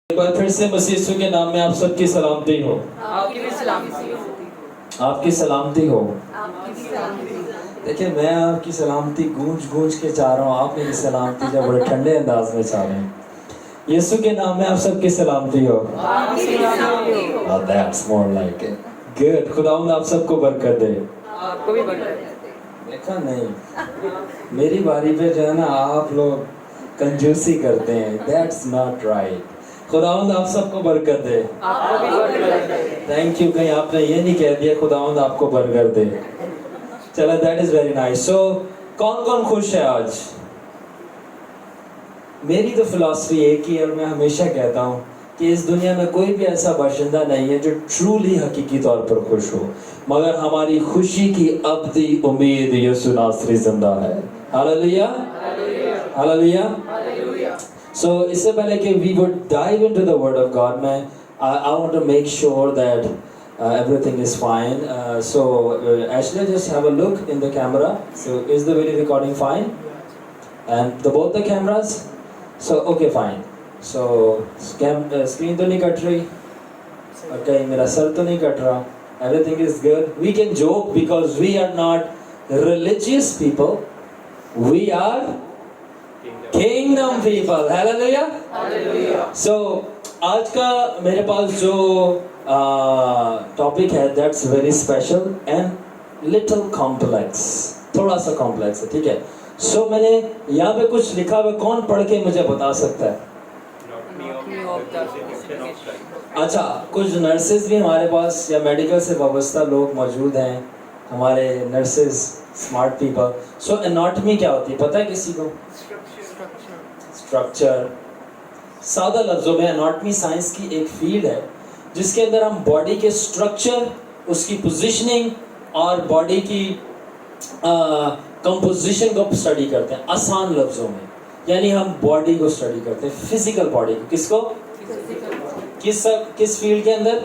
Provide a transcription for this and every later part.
ایک بار پھر سے مسیح یسوع کے نام میں آپ سب کی سلامتی ہو. آپ کی بھی سلامتی ہو. آپ کی سلامتی ہو. آپ کی بھی سلامتی ہو. دیکھیں میں آپ کی سلامتی گونج گونج کے چاہ رہا ہوں, آپ میری سلامتی جو بڑے ٹھنڈے انداز میں چاہ رہے ہیں. یسوع کے نام میں آپ سب کی سلامتی ہو. آپ کی بھی سلامتی ہو. Oh, that's more like it. Good. خداوند آپ سب کو برکت دے. آپ کو بھی برکت دے. دیکھا نہیں, میری باری پہ جو ہے نا آپ لوگ کنجوسی کرتے ہیں. That's not right. خداوند آپ سب کو برکت دے. آپ کو بھی برکت دے. Thank you. کہیں آپ نے یہ نہیں کہہ دیا خداوند آپ کو برکت دے. چلو دیٹ از ویری نائس. سو کون کون خوش ہے آج؟ میری تو فلاسفی ایک ہی ہے اور میں ہمیشہ کہتا ہوں کہ اس دنیا میں کوئی بھی ایسا باشندہ نہیں ہے جو ٹرولی حقیقی طور پر خوش ہو, مگر ہماری خوشی کی ابدی امید یسوع ناصری زندہ ہے. Hallelujah hallelujah. سو اس سے پہلے کہ we would dive into the word of God, میں I want to make sure that everything is fine. So Ashley, just have a look in the camera. So is the video recording fine? And both the cameras? So okay, fine. So screen تو نہیں کٹ رہی اور کہیں میرا سر تو نہیں کٹ رہا. Everything is good. We can joke because we are not religious people. We are kingdom people. Hallelujah. Hallelujah. So آج کا میرے پاس جو ٹاپک ہے that's very special and little complex. تھوڑا سا کمپلیکس ہے, ٹھیک ہے. سو میں نے یہاں پہ کچھ لکھا ہوا, کون پڑھ کے مجھے بتا سکتا ہے؟ اچھا, کچھ نرسز بھی ہمارے پاس یا میڈیکل سے وابستہ لوگ موجود ہیں, ہمارے نرسز اسمارٹ پیپل. سو اناٹمی کیا ہوتی ہے پتہ ہے کسی کو؟ اسٹرکچر. سادہ لفظوں میں اناٹمی سائنس کی ایک فیلڈ ہے جس کے اندر ہم باڈی کے اسٹرکچر, اس کی پوزیشننگ اور باڈی کی کمپوزیشن کو اسٹڈی کرتے ہیں. آسان لفظوں میں یعنی ہم باڈی کو اسٹڈی کرتے ہیں, فزیکل باڈی کو. کس کو؟ کس فیلڈ کے اندر؟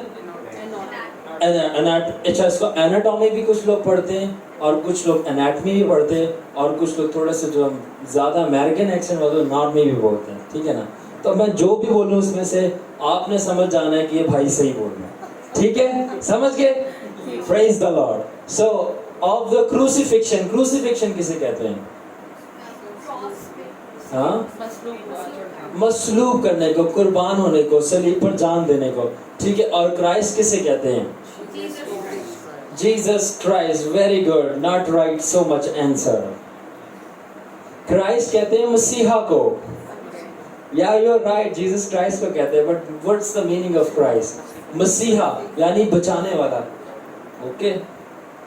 اچھا, اس کو ایناٹومی بھی کچھ لوگ پڑھتے ہیں اور کچھ لوگ انیٹمی بھی پڑھتے ہیں اور کچھ لوگ تھوڑے سے جو زیادہ امیریکن ایکسنٹ والے نارمی بھی بولتے ہیں, ٹھیک ہے نا. تو میں جو بھی بولوں اس میں سے آپ نے سمجھ جانا ہے کہ یہ بھائی صحیح بول رہے ہیں, ٹھیک ہے, سمجھ گئے؟ Praise the lord. So of the crucifixion. Crucifixion کسے کہتے ہیں؟ ہاں, مصلوب کرنے کو, قربان ہونے کو, صلیب پر جان دینے کو, ٹھیک ہے. اور کرائسٹ کسے کہتے ہیں؟ Jesus Christ. Very good, not right so much answer. Christ کہتے ہیں مسیحا کو. Yeah you are right, Jesus Christ کو کہتے ہیں, but what's the meaning of Christ? مسیحا یعنی بچانے والا. اوکے,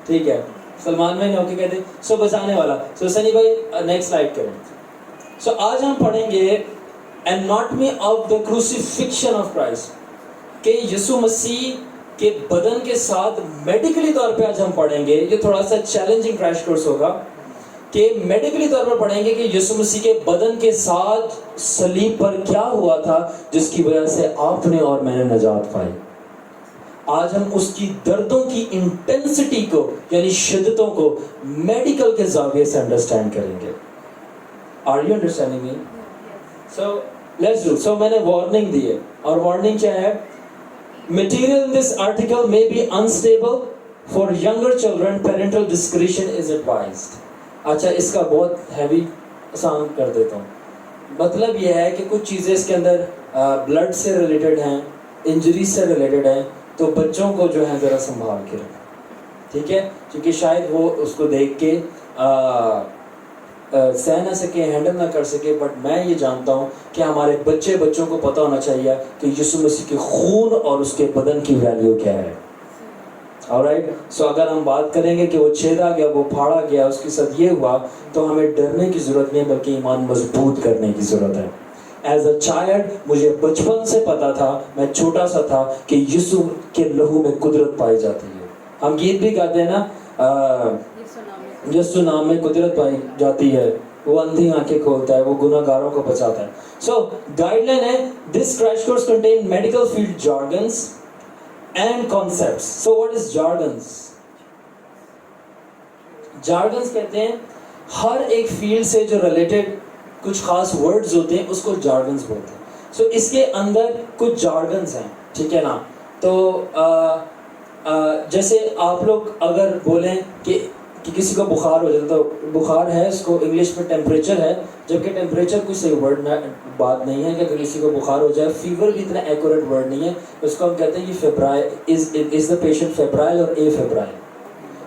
ٹھیک ہے. سلمان میں نے اوکے کہتے ہیں, سو بچانے والا. سو سنی بھائی نیکسٹ سلائیڈ کریں. سو آج ہم پڑھیں گے anatomy of the crucifixion of Christ, کہ یسوع مسیح کے بدن کے ساتھ میڈیکلی طور پہ آج ہم پڑھیں گے. یہ تھوڑا سا چیلنجنگ کریش کورس ہوگا کہ میڈیکلی طور پر پڑھیں گے کہ یسوع مسیح کے بدن کے ساتھ صلیب پر کیا ہوا تھا جس کی وجہ سے آپ نے اور میں نے نجات پائی. آج ہم اس کی دردوں کی انٹینسٹی کو یعنی شدتوں کو میڈیکل کے زاویے سے انڈرسٹینڈ کریں گے. Are you understanding me? So let's do. So میں نے وارننگ دی ہے, اور وارننگ کیا ہے؟ Material in this article may be unstable for younger children. Parental discretion is advised. اچھا, اس کا بہت ہیوی آسان کر دیتا ہوں. مطلب یہ ہے کہ کچھ چیزیں اس کے اندر بلڈ سے ریلیٹڈ ہیں, انجری سے ریلیٹڈ ہیں, تو بچوں کو جو ہے ذرا سنبھال کے رکھیں, ٹھیک ہے, کیونکہ شاید وہ اس کو دیکھ کے سہ نہ سکے, ہینڈل نہ کر سکے. بٹ میں یہ جانتا ہوں کہ ہمارے بچوں کو پتہ ہونا چاہیے کہ یسوع مسیح کے خون اور اس کے بدن کی ویلیو کیا ہے. آلرائٹ. سو اگر ہم بات کریں گے کہ وہ چھیدا گیا, وہ پھاڑا گیا, اس کے ساتھ یہ ہوا, تو ہمیں ڈرنے کی ضرورت نہیں بلکہ ایمان مضبوط کرنے کی ضرورت ہے. ایز اے چائلڈ مجھے بچپن سے پتا تھا, میں چھوٹا سا تھا, کہ یسوع کے لہو میں قدرت پائی جاتی ہے. ہم گیت بھی گاتے ہیں نا, یسوع نام میں قدرت پائی جاتی ہے, وہ اندھی آنکھیں کھولتا ہے, وہ گناہ گاروں کو بچاتا ہے. سو گائیڈ لائن ہے, this crash course contain medical field jargons and concepts. So what is jargons? Jargons کہتے ہیں ہر ایک فیلڈ سے جو ریلیٹڈ کچھ خاص ورڈز ہوتے ہیں اس کو جارگنس بولتے ہیں. سو اس کے اندر کچھ جارگنز ہیں, ٹھیک ہے نا. تو جیسے آپ لوگ اگر بولیں کہ کسی کو بخار ہو جاتا, تو بخار ہے اس کو انگلش میں ٹیمپریچر ہے, جبکہ ٹیمپریچر کوئی صحیح ورڈ بات نہیں ہے کہ اگر کسی کو بخار ہو جائے. فیور بھی اتنا ایکوریٹ ورڈ نہیں ہے, اس کو ہم کہتے ہیں کہ فیبرائل از دا پیشنٹ فیبرائل اور اے فیبرائل.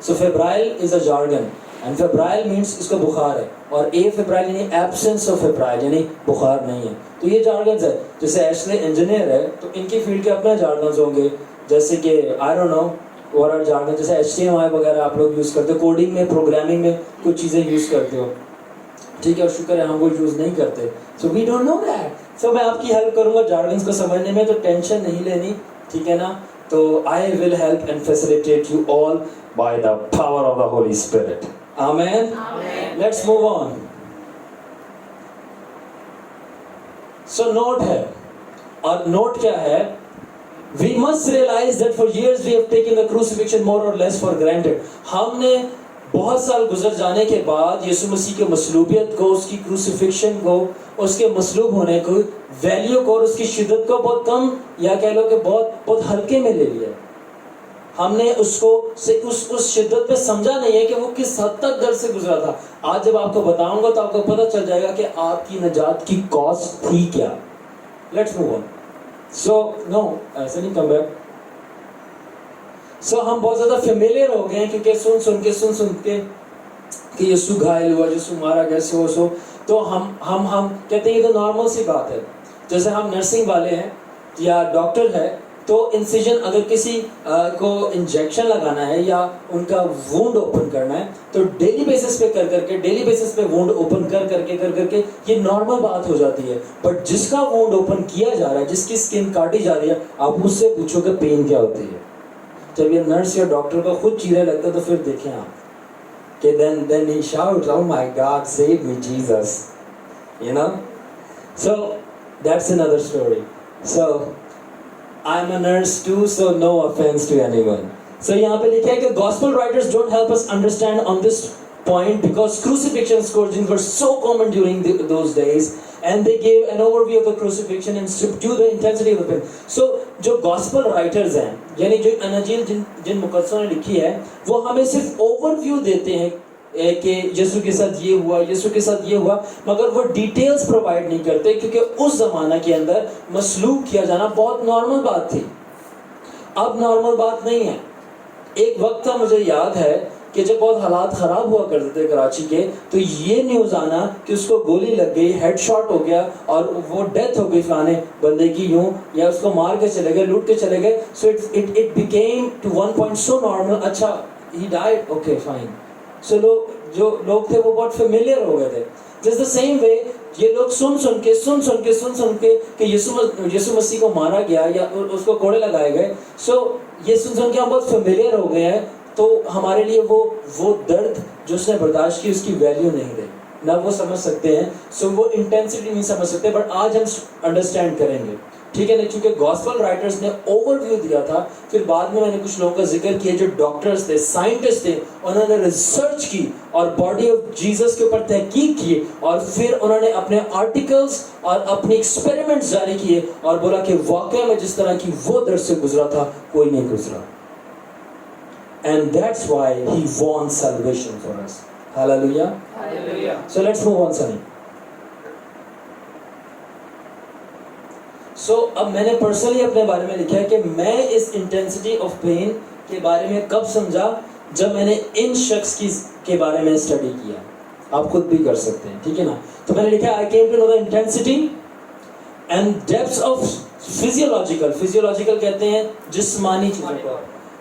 سو فیبرائل از اے جارگن اینڈ فیبرائل مینس اس کو بخار ہے, اور اے فیبرائل یعنی ایبسنس آف فیبرائل یعنی بخار نہیں ہے. تو یہ جارگنز ہے. جیسے ایشلے انجینئر ہے تو ان کی فیلڈ کے اپنے جارگنز ہوں گے, جیسے کہ آئی ڈونٹ نو اور جارگن جیسے HTML وغیرہ آپ لوگ یوز کرتے ہو, کوڈنگ میں پروگرامنگ میں کچھ چیزیں یوز کرتے ہو, ٹھیک ہے, اور شکر ہے ہم وہ یوز نہیں کرتے. سو وی ڈونٹ نو دیٹ. سو میں آپ کی ہیلپ کروں گا جارگنز کو سمجھنے میں, تو ٹینشن نہیں لینی, ٹھیک ہے نا. تو I will help and facilitate you all by the power of the holy spirit. آمین. Let's move on. So note ہے, اور نوٹ کیا ہے, we must realize that for years we have taken the crucifixion more or less for granted. ہم نے بہت سال گزر جانے کے بعد یسوع مسیح کی مصلوبیت کو, اس کی کروسیفکشن کو, اس کے مصلوب ہونے کو, ویلیو کو اور اس کی شدت کو بہت کم, یا کہہ لو کہ بہت ہلکے میں لے لیا. ہم نے اس کو اس شدت پہ سمجھا نہیں ہے کہ وہ کس حد تک درد سے گزرا تھا. آج جب آپ کو بتاؤں گا تو آپ کو پتہ چل جائے گا کہ آپ کی نجات کی کاسٹ تھی کیا. Let's move on. سو نو ایسے نہیں, کم بیک. سو ہم بہت زیادہ فیملیئر ہو گئے ہیں کیونکہ سن کے کہ یسوع گھائل ہوا, یسوع مارا گیا, سو تو ہم کہتے ہیں یہ تو نارمل سی بات ہے. جیسے ہم نرسنگ والے ہیں یا ڈاکٹر ہے, تو انسیجن اگر کسی کو انجیکشن لگانا ہے یا ان کا وونڈ اوپن کرنا ہے تو ڈیلی بیسس پہ ڈیلی بیسس پہ وونڈ اوپن کر کے یہ نارمل بات ہو جاتی ہے. بٹ جس کا وونڈ اوپن کیا جا رہا ہے, جس کی اسکن کاٹی جا رہی ہے, آپ اس سے پوچھو کہ پین کیا ہوتی ہے. جب یہ نرس یا ڈاکٹر کو خود چیرے لگتا ہے تو پھر دیکھیں آپ کہ then he shouts, oh my God, save me Jesus, you know. So that's another story. So I'm a nurse too, so no offense to anyone. So یہاں پہ لکھا ہے کہ gospel writers don't help us understand on this point because crucifixion scourgings were so common during those days, and they gave an overview of the crucifixion and subdue the intensity of the pain. So جو gospel writers ہیں, یعنی جو اناجیل جن مقدسوں نے لکھی ہے, وہ ہمیں صرف overview دیتے ہیں کہ یسوع کے ساتھ یہ ہوا, یسوع کے ساتھ یہ ہوا, مگر وہ ڈیٹیلز پرووائڈ نہیں کرتے کیونکہ اس زمانہ کے اندر مصلوب کیا جانا بہت نارمل بات تھی. اب نارمل بات نہیں ہے. ایک وقت تھا, مجھے یاد ہے کہ جب بہت حالات خراب ہوا کرتے تھے کراچی کے, تو یہ نیوز آنا کہ اس کو گولی لگ گئی, ہیڈ شاٹ ہو گیا اور وہ ڈیتھ ہو گئی فلانے بندے کی, یوں, یا اس کو مار کے چلے گئے, لوٹ کے چلے گئے. سو it became to one point so normal. اچھا he died, okay fine. سو جو لوگ تھے وہ بہت فیملیئر ہو گئے تھے. جس دا سیم وے یہ لوگ سن کے کہ یسوع مسیح کو مارا گیا یا اس کو کوڑے لگائے گئے, سو یہ سن کے ہم بہت فیملیئر ہو گئے ہیں. تو ہمارے لیے وہ درد جو اس نے برداشت کی, اس کی ویلیو نہیں رہی, نہ وہ سمجھ سکتے ہیں. سو وہ انٹینسٹی نہیں سمجھ سکتے, بٹ آج ہم انڈرسٹینڈ کریں گے, ٹھیک ہے نا. چونکہ گاسپل رائٹرز نے اوور ویو دیا تھا, پھر بعد میں نے کچھ لوگوں کا ذکر کیا جو ڈاکٹرز تھے, سائنٹسٹ تھے, انہوں نے ریسرچ کی اور باڈی آف جیزس کے اوپر تحقیق کی, اور پھر انہوں نے اپنے آرٹیکلز اور اپنے ایکسپیریمنٹس جاری کیے اور بولا کہ واقعہ میں جس طرح کی وہ درد سے گزرا تھا کوئی نہیں گزرا. And that's why he won salvation for us. Hallelujah. Hallelujah. So let's move on, Sunny. So اب میں نے پرسنلی اپنے بارے میں لکھا ہے کہ میں اس انٹینسٹی آف پین کے بارے میں کب سمجھا, جب میں نے ان شخص کے بارے میں اسٹڈی کیا. آپ خود بھی کر سکتے ہیں, ٹھیک ہے نا. تو میں نے لکھا I came to know the intensity and depths of physiological کہتے ہیں جسمانی چیزوں کو,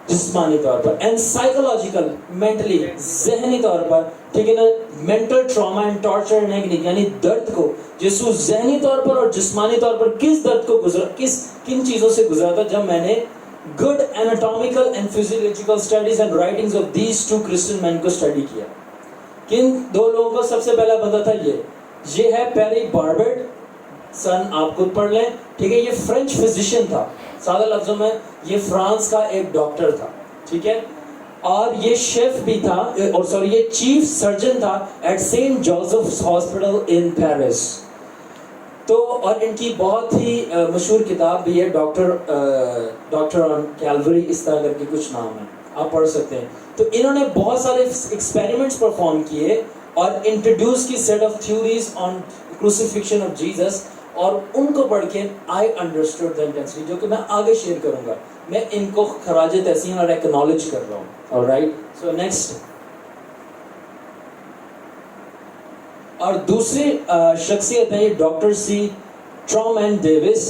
جسمانی طور پر, اینڈ سائیکولوجیکل مینٹلی ذہنی طور پر, ٹھیک ہے نا. Mental trauma and torture and agony, یعنی درد کو یسوع ذہنی طور پر اور جسمانی طور پر کس درد کو کن چیزوں سے گزرا تھا. جب میں نے good anatomical and physiological studies and writings of these two Christian men کو اسٹڈی کیا. کن دو لوگوں کو؟ سب سے پہلا بندہ تھا یہ ہے پیری باربٹ, سن آپ خود پڑھ لیں, ٹھیک ہے. یہ فرینچ فزیشین تھا, سادہ لفظوں میں یہ فرانس کا ایک ڈاکٹر تھا, ٹھیک ہے. اور یہ شیف بھی تھا, اور یہ چیف سرجن تھا at Saint Joseph's hospital in Paris. تو اور ان کی بہت ہی مشہور کتاب بھی ہے ڈاکٹر آن کیلوری، اس طرح کر کے کچھ نام ہے، آپ پڑھ سکتے ہیں. تو انہوں نے بہت سارے ایکسپیریمنٹس پرفارم کیے اور انٹروڈیوس کی set of theories on crucifixion of Jesus, اور ان کو پڑھ کے آئی انڈرسٹوڈ دا انٹینسٹی، جو کہ میں آگے شیئر کروں گا. میں ان کو خراج تحسین اور ایکنالج کر رہا ہوں. All right, so next. اور دوسری شخصیت ہے یہ ڈاکٹر سی ٹرومین ڈیوس،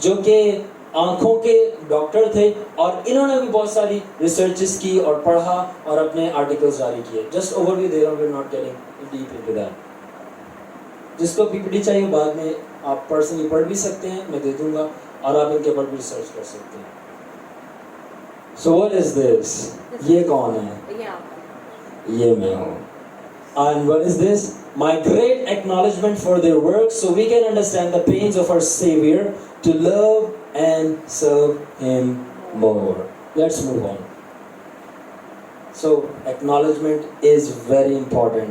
جو کہ آنکھوں کے ڈاکٹر تھے، اور انہوں نے بھی بہت ساری ریسرچز کی اور پڑھا اور اپنے آرٹیکلز جاری کیے. جسٹ اوور ویو دے رہا ہوں، we are not getting deep into that. جس کو پی پی ٹی چاہیے بعد میں آپ پرسنلی پڑھ بھی سکتے ہیں، میں دے دوں گا، اور آپ ان کے اوپر بھی ریسرچ کر سکتے ہیں. سو واٹ از دس؟ یہ کون ہے؟ یہ میں ہوں. And what is this? My great acknowledgement for their work, so we can understand the pains of our Savior, to love and serve Him more. Let's move on. So acknowledgement is very important.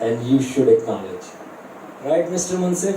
and you should acknowledge. Right, Mr. Munsif?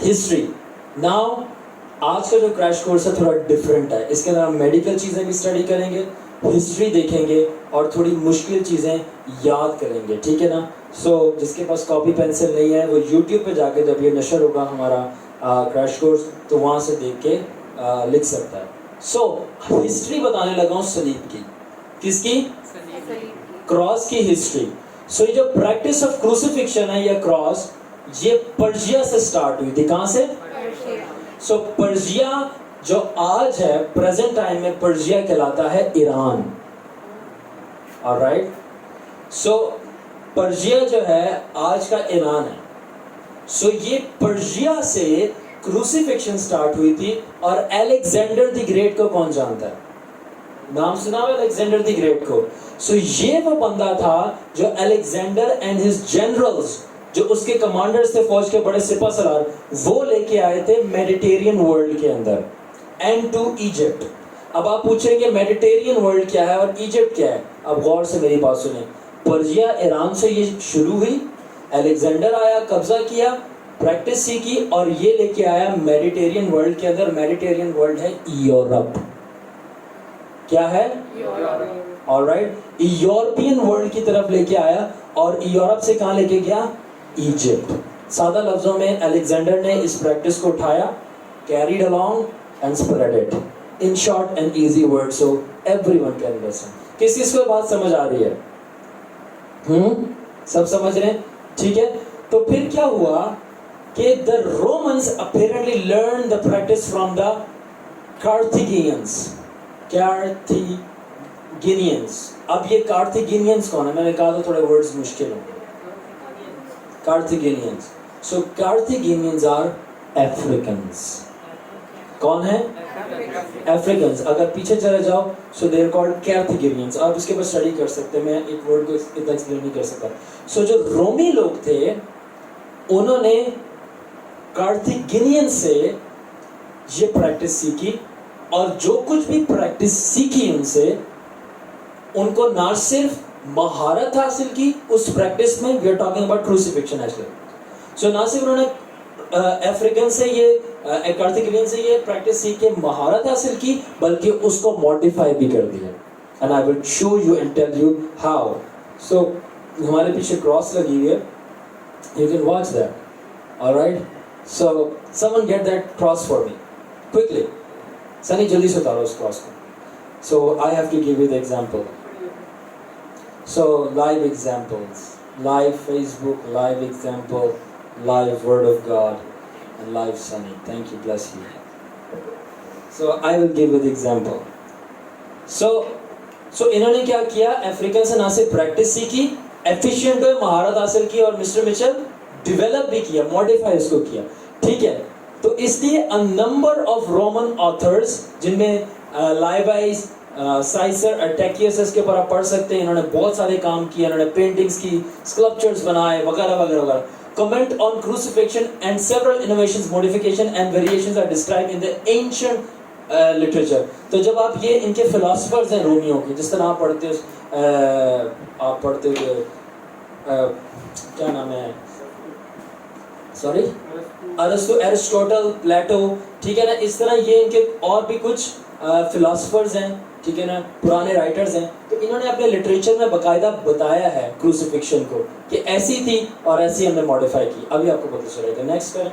History. Now آج کا جو crash course ہے تھوڑا different ہے. اس کے اندر ہم medical چیزیں بھی study کریں گے، ہسٹری دیکھیں گے، اور تھوڑی مشکل چیزیں یاد کریں گے. ٹھیک ہے نا؟ سو جس کے پاس کاپی پینسل نہیں ہے وہ یوٹیوب پہ جا کے جب یہ نشر ہوگا ہمارا کریش کورس تو وہاں سے دیکھ کے لکھ سکتا ہے. سو ہسٹری بتانے لگا ہوں سلیب کی. کس کی؟ کراس کی ہسٹری. سو یہ جو پریکٹس آف کروسیفکشن ہے یا کراس، یہ پرشیا سے سٹارٹ ہوئی تھی. کہاں سے؟ سو پرشیا جو آج ہے پریزنٹ ٹائم میں پرشیا کہلاتا ہے ایران. آلرائٹ، سو پرشیا جو ہے آج کا ایران ہے. سو یہ پرشیا سے کروسیفکشن سٹارٹ ہوئی تھی. اور الیگزینڈر دی گریٹ کو کون جانتا ہے؟ نام سنا ہے الیگزینڈر دی گریٹ کو؟ سو یہ وہ بندہ تھا جو الیگزینڈر اینڈ ہز جنرلز، جو اس کے کمانڈرز تھے، فوج کے بڑے سپہ سالار، وہ لے کے آئے تھے میڈیٹیرین ورلڈ کے اندر اینڈ ٹو ایجپٹ. اب آپ پوچھیں کہ میڈیٹیرین ورلڈ کیا ہے اور ایجپٹ کیا ہے؟ اب غور سے میری بات سنیں. پرشیا ایران سے یہ شروع ہوئی، الیگزینڈر آیا، قبضہ کیا، پریکٹس سیکھی، اور یہ لے کے آیا میڈیٹیرین ورلڈ کے اندر. میڈیٹیرین ورلڈ ہے یورپ. کیا ہے؟ آلرائٹ، یورپین ورلڈ کی طرف لے کے آیا، اور یورپ سے کہاں لے کے گیا؟ ایجپٹ. سادہ لفظوں میں الیگزینڈر نے اس پریکٹس کو اٹھایا، carried along and spread it in short and easy words so everyone can listen. کس کو بات سمجھ آ رہی ہے؟ سب سمجھ رہے ہیں؟ ٹھیک ہے. تو پھر کیا ہوا کہ the Romans apparently learned the practice from the Carthaginians. اب یہ Carthaginians کون ہے؟ میں نے کہا تھا تھوڑے ورڈز مشکل ہوں گے. Carthaginians. So Carthaginians are Africans. کون ہے؟ افریکنز. اگر پیچھے چلے جاؤ سو دے آر کالڈ کیرتھیگینینز. آپ اس کے اوپر اسٹڈی کر سکتے ہیں، میں ایک ورڈ کو اتنا ایکسپلین نہیں کر سکتا. سو جو رومی لوگ تھے انہوں نے کارتھیگینین سے یہ پریکٹس سیکھی، اور جو کچھ بھی پریکٹس سیکھی ان سے، ان کو نہ صرف مہارت حاصل کی اس پریکٹس میں، we are talking about crucifixion actually. So نہ صرف انہوں نے افریکن سے یہ کارتھیگینین سے یہ پریکٹس سیکھ کے مہارت حاصل کی، بلکہ اس کو ماڈیفائی بھی کر دیا. And I will show you and tell you how. So ہمارے پیچھے کراس لگی ہوئی ہے، you can watch that. Alright, so someone get that cross for me quickly. Sunny جلدی سے اتارو اس کراس کو. So I have to give you the example. So live examples, live Facebook, live example, live word of God, and live Sunny. Thank you, bless you. So I will give you the example. So انہوں نے کیا کیا؟ African سے نہ صرف practice سیکھی، efficient ہوئے، مہارت حاصل کی، اور مسٹر مچل ڈیولپ بھی کیا، ماڈیفائی اس کو کیا. ٹھیک ہے. تو اس لیے a number of Roman authors، جن میں لائیوائز، سائسر، اٹیکیوس کے اوپر آپ پڑھ سکتے ہیں، انہوں نے بہت سارے کام کیے، انہوں نے پینٹنگز کی، اسکلپچرز بنائے، وغیرہ وغیرہ وغیرہ. Comment on crucifixion and several innovations, modification and variations are described in the ancient literature. تو جب آپ یہ ان کے philosophers ہیں رومیوں کے، جس طرح آپ پڑھتے کیا نام ہے, سوری, ارسطو, ایرسٹوٹل, پلیٹو, ٹھیک ہے نا, اس طرح یہ ان کے اور بھی کچھ فلاسفرز ہیں, ٹھیک ہے نا, پرانے رائٹرز ہیں, تو انہوں نے اپنے لٹریچر میں باقاعدہ بتایا ہے کروسیفکشن کو کہ ایسی تھی اور ایسی ہم نے ماڈیفائی کی. ابھی آپ کو پتہ چلے گا. نیکسٹ کریں.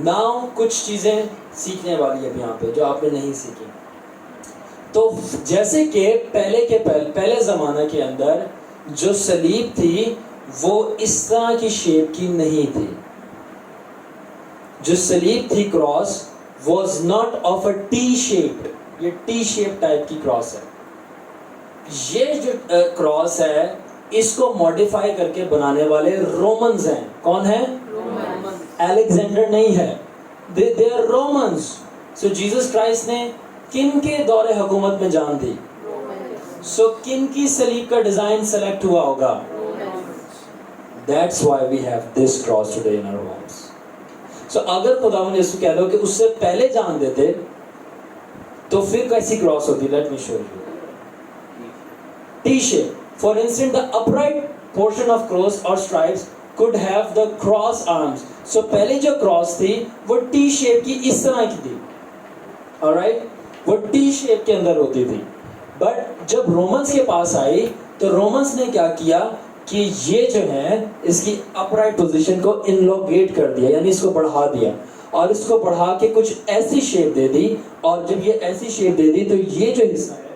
ناؤ کچھ چیزیں سیکھنے والی اب یہاں پہ جو آپ نے نہیں سیکھی. تو جیسے کہ پہلے زمانہ کے اندر جو صلیب تھی وہ اس طرح کی شیپ کی نہیں تھی. جو صلیب تھی cross was not of A T shape. یہ ٹی شیپ ٹائپ کی کراس ہے. یہ جو کراس ہے اس کو ماڈیفائی کر کے بنانے والے رومنز ہیں. کون ہیں؟ الیگزینڈر نہیں ہے. they are Romans. So Jesus Christ نے کن کے دور حکومت میں جان دی؟ سو کن کی صلیب کا ڈیزائن سلیکٹ ہوا ہوگا؟ That's why we have this cross today in our homes. So اگر خداوند نے اس کو کہہ لو کہ اس سے پہلے جان دیتے تو پھر کیسی کراس ہوتی؟ Let me show you. T-shape. For instance, the upright portion of cross or stripes could have the cross arms. So پہلے جو کراس تھی وہ ٹی شیپ کی اس طرح کی تھی. alright, وہ ٹی شیپ کے اندر ہوتی تھی. بٹ جب رومنس کے پاس آئی تو رومنس نے کیا کیا کہ یہ جو ہے اس کی اپرائٹ پوزیشن کو انلوگیٹ کر دیا, یعنی اس کو بڑھا دیا, اور اس کو بڑھا کے کچھ ایسی شیپ دے دی. اور جب یہ ایسی شیپ دے دی تو یہ جو حصہ ہے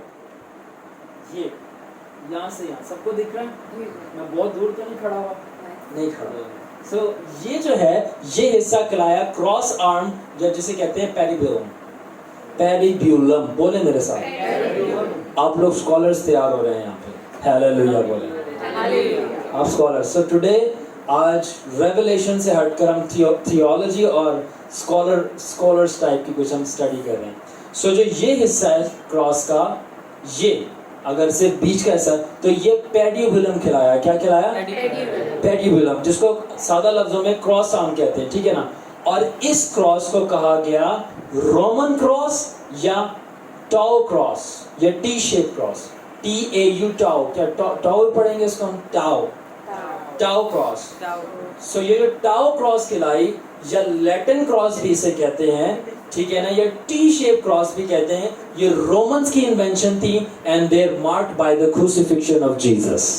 یہ یہاں سے یہاں سب کو دکھ رہا ہے, میں بہت دور تو نہیں کھڑا ہوا, نہیں کھڑا ہوا. سو یہ جو ہے یہ حصہ کہلایا کراس آرم, جسے کہتے ہیں پیریبیولم. پیریبیولم بولے میرے ساتھ. آپ لوگ اسکالرس تیار ہو رہے ہیں یہاں پہ. ہیلیلویا بولیں آپ اسکالر. سو ٹوڈے آج ریویلیشن سے ہٹ کر ہم تھیولوجی اور اسکالرس ٹائپ کی کچھ ہم اسٹڈی کر رہے ہیں. سو جو یہ حصہ ہے کراس کا, یہ اگر صرف بیچ کا حصہ تو یہ پیڈیبولم کھلایا. کیا کھلایا؟ پیڈیبولم, جس کو سادہ لفظوں میں کراس آرم کہتے ہیں, ٹھیک ہے نا. اور اس کراس کو کہا گیا رومن کراس یا ٹاؤ کراس یا T shape cross. TAU tau, کیا ٹاؤ پڑھیں گے اس کو ہم؟ Tau cross. سو یہ جو ٹاؤ کراس کہلائی یا لیٹن کراس بھی اسے کہتے ہیں, ٹھیک ہے نا, یا ٹی شیپ کراس بھی کہتے ہیں, یہ رومنز کی انوینشن تھی and they are marked by the crucifixion of Jesus.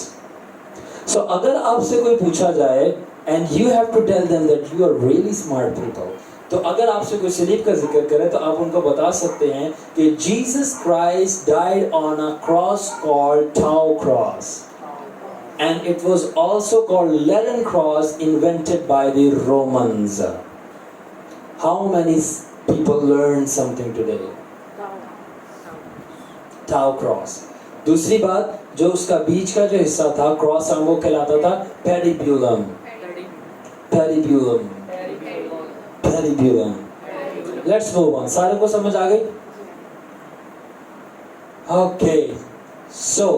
So اگر آپ سے کوئی پوچھا جائے and you have to tell them that you are really smart people, تو اگر آپ سے کوئی صلیب کا ذکر کرے تو آپ ان کو بتا سکتے ہیں کہ Jesus Christ died on a cross called tau cross, and it was also called Latin cross, invented by the Romans. How many people learn something today? Tau cross. دوسری بات, جو اس کا بیچ کا جو حصہ تھا کراس آرم, وہ کہلاتا تھا پیریبیولم. پیریبیولم. پیریبیولم. Let's move on. سارے کو سمجھ آ گئی؟ Okay. So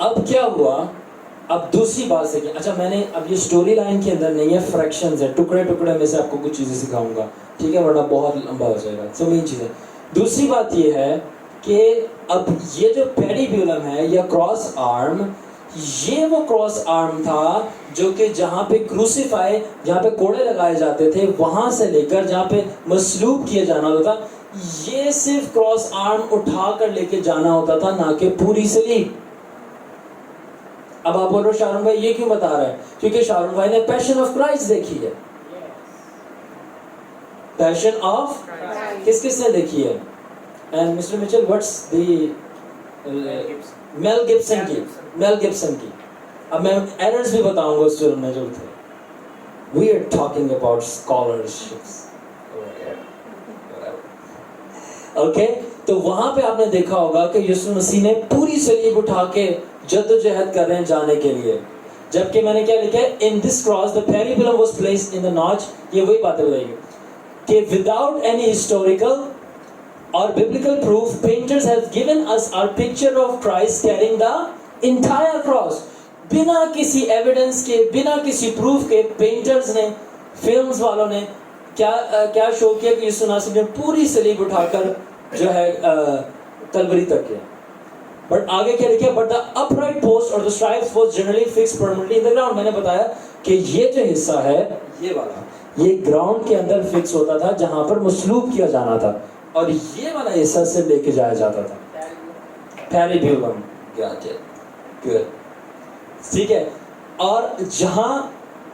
اب کیا ہوا, اب دوسری بات سے اچھا میں نے اب یہ سٹوری لائن کے اندر نہیں ہے, فریکشنز ہیں, ٹکڑے ٹکڑے میں سے آپ کو کچھ چیزیں سکھاؤں گا, ٹھیک ہے, ورنہ بہت لمبا ہو جائے گا. سو مین چیزیں. دوسری بات یہ ہے کہ اب یہ جو پیریبیولم ہے یا کراس آرم, یہ وہ کراس آرم تھا جو کہ جہاں پہ کروسیفائی, جہاں پہ کوڑے لگائے جاتے تھے, وہاں سے لے کر جہاں پہ مصلوب کیا جانا ہوتا تھا, یہ صرف کراس آرم اٹھا کر لے کے جانا ہوتا تھا, نہ کہ پوری صلیب. اب آپ بول رہے ہو شارون بھائی یہ کیوں بتا رہا ہے؟ کیونکہ شارون بھائی نے پیشن آف کرائسٹ دیکھی ہے. پیشن آف کس نے دیکھی ہے؟ And Mister Mitchell what's the Mel Gibson کی. اب میں ایررز بھی بتاؤں گا اس فلم میں جو تھے. We are talking about scholarships. Okay, تو وہاں پہ آپ نے دیکھا ہوگا کہ یسوع مسیح نے پوری صلیب اٹھا کے جدوجہد کر رہے ہیں جانے کے لیے, جبکہ میں نے کیا لکھا ہے, in this cross the peribulum was placed in the notch. یہ وہی باتیں بتائیں گے کہ without any historical or biblical proof, painters have given us our picture of Christ carrying the entire cross. بنا کسی ایویڈنس کے, بنا کسی پروف کے, پینٹرز نے, فلمز والوں نے کیا شو کیا کہ یسوع مسیح نے پوری صلیب اٹھا کر جو ہے کلوری تک گیا. بٹ آگے کیا لکھا but the upright post or the stripes was generally fixed permanently in the ground. میں نے بتایا کہ یہ جو حصہ ہے یہ والا یہ گراؤنڈ کے اندر فکس ہوتا تھا جہاں پر مصلوب کیا جانا تھا, اور یہ والا حصہ سے لے کے جایا جاتا تھا پیریبیولم. ٹھیک ہے, اور جہاں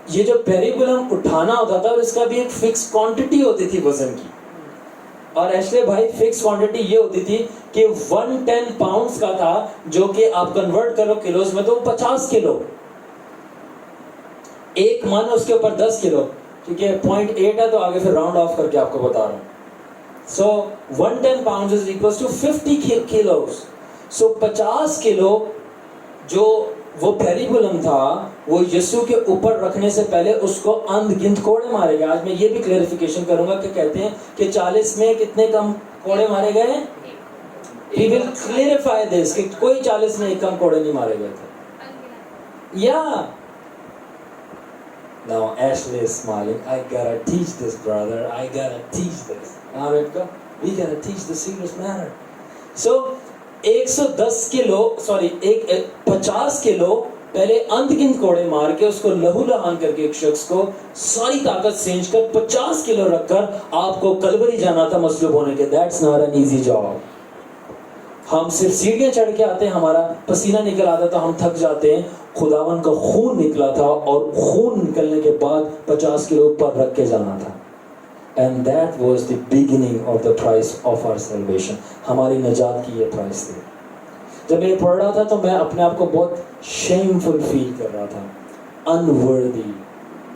یہ جو پیریبولم اٹھانا ہوتا تھا اس کا بھی ایک فکس کوانٹٹی ہوتی تھی وزن کی, اور ایکچولی بھائی فکس کوانٹٹی یہ ہوتی تھی کہ 110 پاؤنڈز کا تھا, جو کہ آپ کنورٹ کرو کلوز میں تو 50 کلو, ایک من اس کے اوپر 10 کلو. ٹھیک ہے, 0.8 ہے تو آگے پھر راؤنڈ آف کر کے آپ کو بتا رہا ہوں. سو 110 pounds is equals to 50 kilos. سو 50 کلو جو وہ پیریبولم تھا وہ یسوع کے اوپر رکھنے سے پہلے اس کو اند گنت کوڑے مارے گئے. آج میں یہ بھی کلیریفیکیشن کروں گا کہ کہتے ہیں کہ 40 میں کتنے کم کوڑے مارے گئے. He will clarify this کہ کوئی 40 میں ایک کم کوڑے نہیں مارے گئے تھے. Yeah. Now Ashley is smiling. I gotta teach this, brother. I gotta teach this. We gotta teach the serious matter. So 110 kilo sorry 50 کلو پہلے اند گنت کوڑے مار کے اس کو لہو لہان کر کے ایک شخص کو ساری طاقت سینچ کر 50 کلو رکھ کر آپ کو کلوری جانا تھا مصلوب ہونے کے. That's not an easy job. ہم صرف سیڑھیاں چڑھ کے آتے ہیں, ہمارا پسینہ نکل آتا تھا, ہم تھک جاتے ہیں. خداون کا خون نکلا تھا اور خون نکلنے کے بعد 50 کلو پر رکھ کے جانا تھا. And that was the beginning of the price of our salvation. ہماری نجات کی یہ پرائس تھی. جب یہ پڑھ رہا تھا تو میں اپنے آپ کو بہت شیمفل فیل کر رہا تھا, unworthy,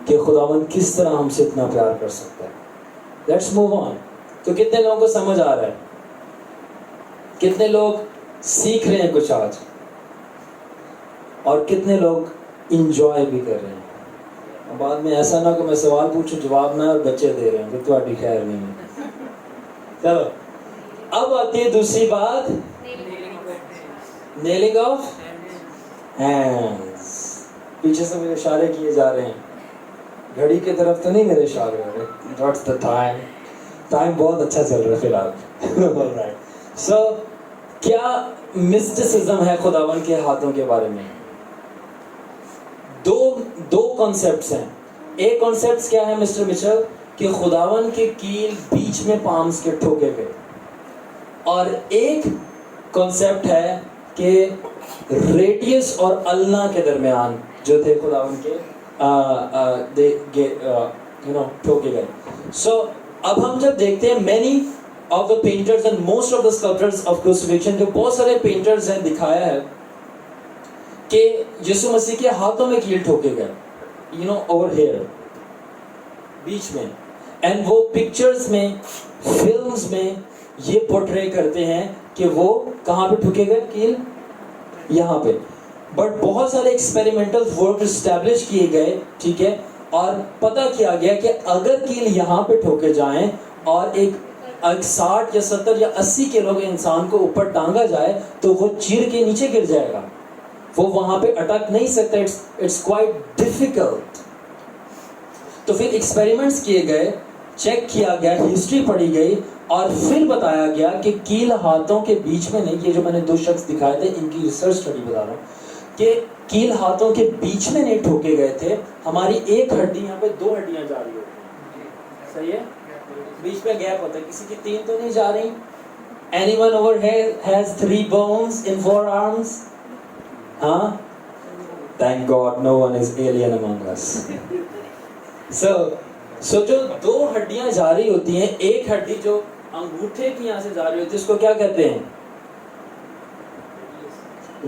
کہ خداون کس طرح ہم سے اتنا پیار کر سکتا ہے. Let's move on. تو کتنے لوگوں کو سمجھ آ رہا ہے؟ کتنے لوگ سیکھ رہے ہیں کچھ آج, اور کتنے لوگ انجوائے بھی کر رہے ہیں. بعد میں ایسا نہ کہ میں سوال پوچھوں جواب نہ اور بچے دے رہے ہیں, پھر تمہاری خیر نہیں ہے. چلو اب آتی ہے دوسری بات, نیلنگ آف ہینڈز. پیچھے سے میرے اشارے کیے جا رہے ہیں, گھڑی کی طرف تو نہیں میرے اشارے ہو رہے. What's the time? ٹائم بہت اچھا چل رہا ہے فی الحال. سو کیا مسٹسزم ہے خداون کے ہاتھوں کے بارے میں؟ دو کانسیپٹس ہیں. ایک کانسیپٹ کیا ہے مسٹر مچل, کہ خداون کے کیل بیچ میں پامز کے ٹھوکے گئے, اور ایک کانسیپٹ ہے کہ ریڈیس اور النا کے درمیان جو تھے خداون کے ٹھوکے گئے. سو اب ہم جب دیکھتے ہیں many of the painters and most of the sculptors of crucifixion, جو بہت سارے پینٹرز ہیں, دکھایا ہے کہ یسوع مسیح کے ہاتھوں میں کیل ٹھوکے گئے, over here بیچ میں. اینڈ وہ پکچرز میں فلمز میں یہ پورٹرے کرتے ہیں کہ وہ کہاں پہ ٹھوکے گئے کیل, یہاں پہ. بٹ بہت سارے ایکسپیریمنٹل ورک اسٹیبلش کیے گئے, ٹھیک ہے, اور پتہ کیا گیا کہ اگر کیل یہاں پہ ٹھوکے جائیں اور ایک 60 یا 70 یا 80 کلو کے انسان کو اوپر ٹانگا جائے تو وہ چیر کے نیچے گر جائے گا, وہ وہاں پہ اٹک نہیں سکتا. It's quite difficult. تو پھر ایکسپیریمنٹس کیے گئے, چیک کیا گیا, ہسٹری پڑھی گئی, اور پھر بتایا گیا کہ کیل ہاتھوں کے بیچ میں نہیں. یہ جو میں نے 2 شخص دکھائے تھے ان کی ریسرچ اسٹڈی بتا رہا ہوں کہ کیل ہاتھوں کے بیچ میں نہیں ٹھوکے گئے تھے. ہماری ایک ہڈی یہاں پہ 2 ہڈیاں جا رہی ہوتی ہیں, صحیح ہے, بیچ میں گیپ ہوتا ہے, کسی کی 3 تو نہیں جا رہی. Anyone over here has 3 bones in 4 arms? ہاں, thank God no one is alien among us. So جو 2 ہڈیاں جا رہی ہوتی ہیں, ایک ہڈی جو انگوٹھے کی یہاں سے جا رہی ہوتی ہے اس کو کیا کہتے ہیں؟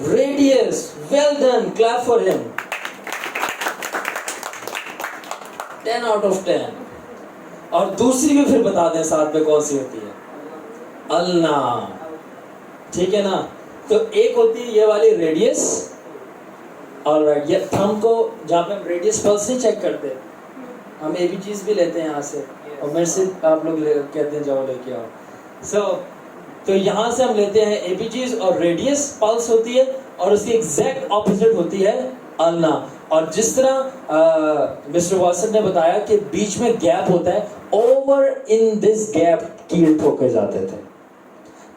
Radius. Well done, clap for him. 10 out of 10. اور دوسری بھی پھر بتا دیں ساتھ میں کون سی ہوتی ہے, النا, ٹھیک ہے نا. تو ایک ہوتی ہے یہ والی ریڈیس, آلرائٹ, یہ تھم کو جہاں پہ ہم ریڈیس پلس نہیں چیک کرتے, ہم اے بی چیز بھی لیتے ہیں یہاں سے, اور میرے سے آپ لوگ کہتے ہیں جاؤ لے کے آؤ. تو یہاں سے ہم لیتے ہیں اے بی چیز, اور ریڈیس پلس ہوتی ہے, اور اس کی ایگزیکٹ اپوزٹ ہوتی ہے النا. اور جس طرح مسٹر واٹسن نے بتایا کہ بیچ میں گیپ ہوتا ہے, اوور ان دس گیپ کیل ٹھوکے جاتے تھے.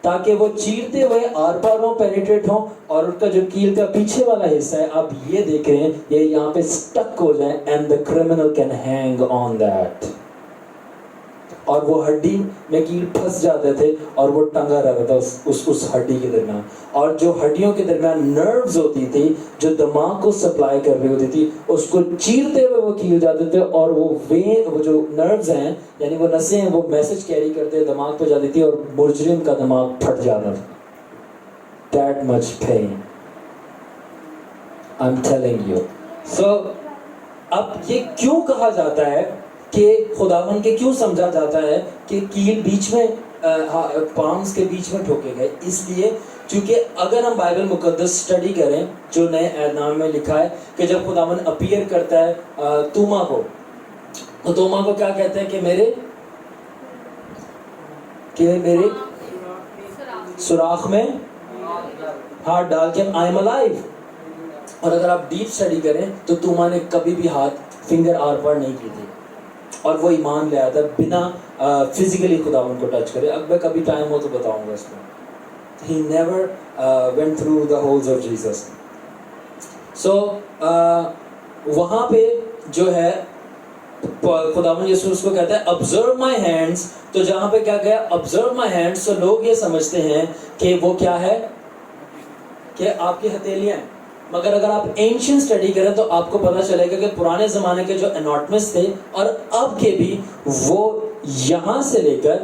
تاکہ وہ چیرتے ہوئے آر پار ہوں، پینیٹریٹ ہوں، اور ان کا جو کیل کا پیچھے والا حصہ ہے آپ یہ دیکھ رہے ہیں یہ یہاں پہ سٹک ہو جائیں and the criminal can hang on that. اور وہ ہڈی میں کیل پھنس جاتے تھے اور وہ ٹنگا رہتا تھا اس ہڈی کے درمیان. اور جو ہڈیوں کے درمیان نروز ہوتی تھی جو دماغ کو سپلائی کر رہی ہوتی تھی اس کو چیرتے ہوئے وہ کیل جاتے تھے، اور وہ جو نروز ہیں یعنی وہ نسیں ہیں وہ میسج کیری کرتے دماغ پہ جاتی تھی اور مجرم کا دماغ پھٹ جاتا تھا. That much pain. I'm telling you. So اب یہ کیوں کہا جاتا ہے کہ خداوند کے کیوں سمجھا جاتا ہے کہ کیل بیچ میں پامز کے بیچ میں ٹھوکے گئے؟ اس لیے چونکہ اگر ہم بائبل مقدس اسٹڈی کریں جو نئے عہد نامے میں لکھا ہے کہ جب خداوند اپیئر کرتا ہے توما کو، تو توما کو کیا کہتے ہیں کہ میرے سوراخ میں ہاتھ ڈال کے آئی ایم الائیو. اور اگر آپ ڈیپ اسٹڈی کریں تو توما نے کبھی بھی ہاتھ فنگر آر پار نہیں کی تھی اور وہ ایمان لے آتا بنا فزیکلی خداوند کو ٹچ کرے. اب میں کبھی ٹائم ہو تو بتاؤں گا اس میں. He never went through the holes of Jesus. So وہاں پہ جو ہے خداوند یسوع اس کو کہتا ہے observe my hands. تو جہاں پہ کیا کہا observe my hands، تو لوگ یہ سمجھتے ہیں کہ وہ کیا ہے کہ آپ کی ہتھیلیاں ہیں. مگر اگر آپ اینشنٹ اسٹڈی کریں تو آپ کو پتہ چلے گا کہ پرانے زمانے کے جو اناٹمسٹ تھے اور اب کے بھی وہ یہاں سے لے کر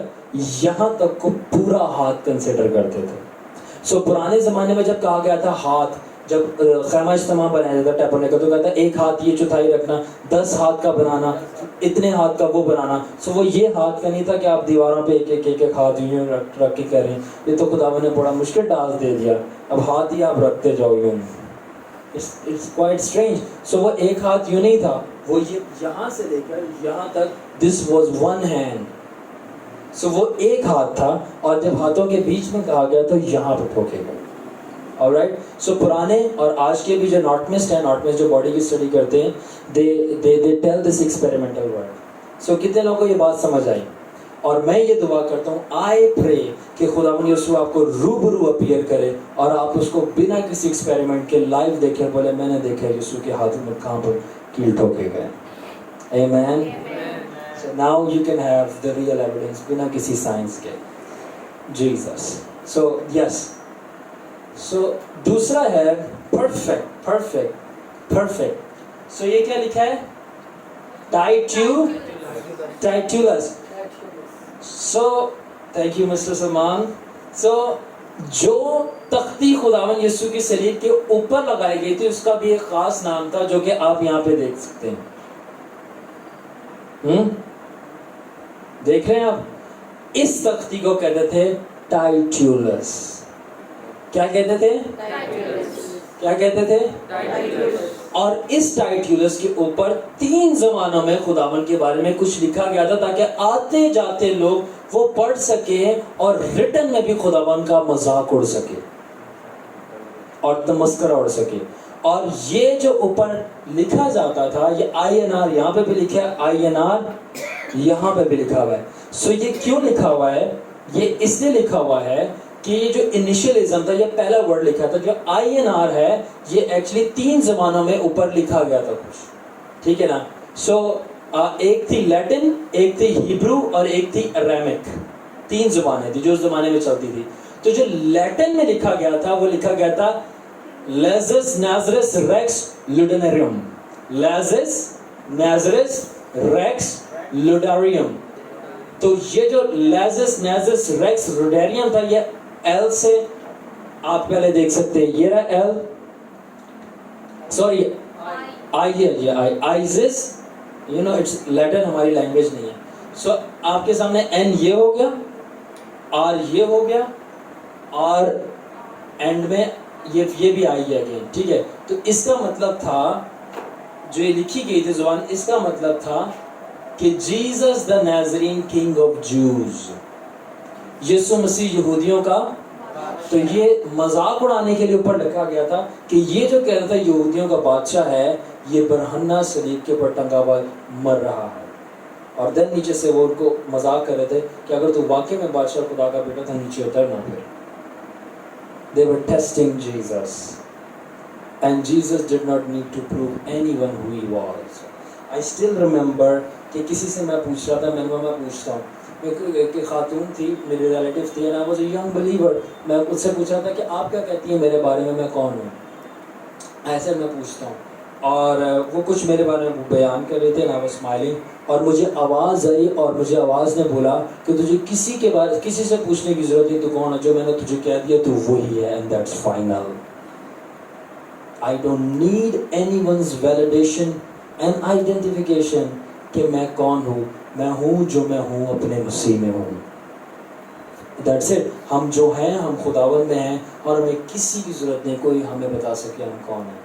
یہاں تک کو پورا ہاتھ کنسیڈر کرتے تھے. سو پرانے زمانے میں جب کہا گیا تھا ہاتھ، جب خیمہ اجتماع بنایا جاتا ٹیبرنیکل تو کہتا ہے ایک ہاتھ یہ چوتھائی رکھنا، 10 ہاتھ کا بنانا، اتنے ہاتھ کا وہ بنانا. سو وہ یہ ہاتھ کا نہیں تھا کہ آپ دیواروں پہ ایک ہاتھ یوں رکھ کے کریں. یہ تو خداوند نے بڑا مشکل ٹاسک دے دیا، اب ہاتھ ہی آپ رکھتے جاؤ یوں. It's quite strange. So وہ ایک ہاتھ یوں نہیں تھا، وہ یہاں سے لے کر یہاں تک this was one hand. So وہ ایک ہاتھ تھا اور جب ہاتھوں کے بیچ میں کہا گیا تو یہاں پہ ٹھوکے گئے. Alright. So پرانے اور آج کے بھی جو ناٹمسٹ ہیں، ناٹمسٹ جو باڈی کی اسٹڈی کرتے ہیں they tell this experimental word. So کتنے لوگوں کو یہ بات سمجھ آئی؟ اور میں یہ دعا کرتا ہوں I pray کہ خداوند یسوع آپ کو روبرو اپیئر کرے اور آپ اس کو بنا کسی ایکسپیریمنٹ کے لائیو دیکھیں، بولے میں نے دیکھا یسوع کے ہاتھوں میں کہاں پر کیل ٹھوکے گئے. Amen. So now you can have the real evidence بنا کسی سائنس کے. Jesus. So yes. So دوسرا ہے perfect. So یہ کیا لکھا ہے؟ Titulus. So thank you Mr. Salman. So جو تختی خداوند یسوع کی صلیب کے اوپر لگائی گئی تھی اس کا بھی ایک خاص نام تھا جو کہ آپ یہاں پہ دیکھ سکتے ہیں. دیکھ رہے ہیں آپ؟ اس تختی کو کہتے تھے ٹائٹولس. کیا کہتے تھے؟ کیا کہتے تھے؟ اور اس ٹائٹولس کے اوپر 3 زمانوں میں خداوند کے بارے میں کچھ لکھا گیا تھا تاکہ آتے جاتے لوگ وہ پڑھ سکیں اور ریٹن میں بھی خداوند کا مذاق اڑ سکے اور تمسکرہ اڑ سکے. اور یہ جو اوپر لکھا جاتا تھا یہ INR یہاں پہ بھی لکھا ہے، INR یہاں پہ بھی لکھا ہوا ہے. سو یہ کیوں لکھا ہوا ہے؟ یہ اس لیے لکھا ہوا ہے کہ یہ جو انیشیلزم تھا، یہ پہلا ورڈ لکھا تھا. جو INR ہے یہ ایکچولی 3 زبانوں میں اوپر لکھا گیا تھا کچھ، ٹھیک ہے نا. سو ایک تھی لیٹن، ایک تھی ہیبرو اور ایک تھی اریمک. 3 زبانیں تھی جو اس زمانے میں چلتی تھی. تو جو لیٹن میں لکھا گیا تھا وہ لکھا گیا تھا لیزس نازرس ریکس لوڈنیریم. لیزس نازرس ریکس لوڈاریم. تو یہ جو لیزس نازرس ریکس لوڈاریم تھا یہ ایل سے آپ پہلے دیکھ سکتے ہیں، یہ رہا L, sorry Iesus, you know it's Latin, ہماری لینگویج نہیں ہے. سو آپ کے سامنے این یہ ہو گیا، آر یہ ہو گیا، اور اینڈ میں یہ بھی آئی ہے اگین، ٹھیک ہے. تو اس کا مطلب تھا جو یہ لکھی گئی تھی زبان، اس کا مطلب تھا کہ Jesus the Nazarene king of Jews, یسوع مسیح یہودیوں کا. تو یہ مذاق اڑانے کے لیے اوپر لکھا گیا تھا کہ یہ جو کہہ رہا تھا یہودیوں کا بادشاہ ہے، یہ برہنہ صلیب کے اوپر ٹنگا ہوا مر رہا ہے. اور دین نیچے سے وہ ان کو مذاق کر رہے تھے کہ اگر تو واقعی میں بادشاہ خدا کا بیٹا تھا نیچے اترنا پھر. They were testing Jesus. And Jesus did not need to prove anyone who he was. I still remember کہ کسی سے میں پوچھ رہا تھا, میں پوچھتا ہوں, ایک خاتون تھی میری ریلیٹیو تھی, and I was a young believer. میں اس سے پوچھا تھا کہ آپ کیا کہتی ہیں میرے بارے میں کون ہوں, ایسے میں پوچھتا ہوں. اور وہ کچھ میرے بارے میں بیان کر رہے تھے, and I was smiling. اور مجھے آواز آئی اور مجھے آواز نے بولا کہ تجھے کسی سے پوچھنے کی ضرورت نہیں, تو کون ہے, جو میں نے تجھے کہہ دیا تو وہی ہے, and that's final. I don't need anyone's validation and identification کہ میں کون ہوں. میں ہوں جو میں ہوں اپنے مسیح میں ہوں. That's it. ہم جو ہیں ہم خداوند میں ہیں, اور ہمیں کسی کی ضرورت نہیں کوئی ہمیں بتا سکے ہم کون ہیں.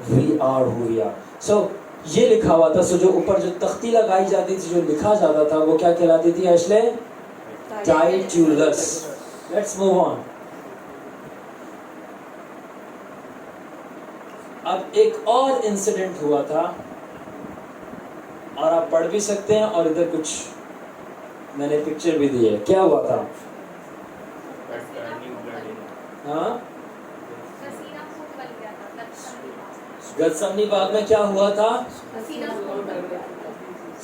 We are who we are. So یہ لکھا ہوا تھا. سو جو اوپر جو تختی لگائی جاتی تھی, جو لکھا جاتا تھا, وہ کیا کہلاتی تھی Ashley? Titulus. Let's move on. اب ایک اور انسیڈنٹ ہوا تھا, اور آپ پڑھ بھی سکتے ہیں, اور ادھر کچھ میں نے پکچر بھی دی ہے. کیا ہوا تھا؟ ہاں, گتسمنی باغ میں کیا ہوا تھا؟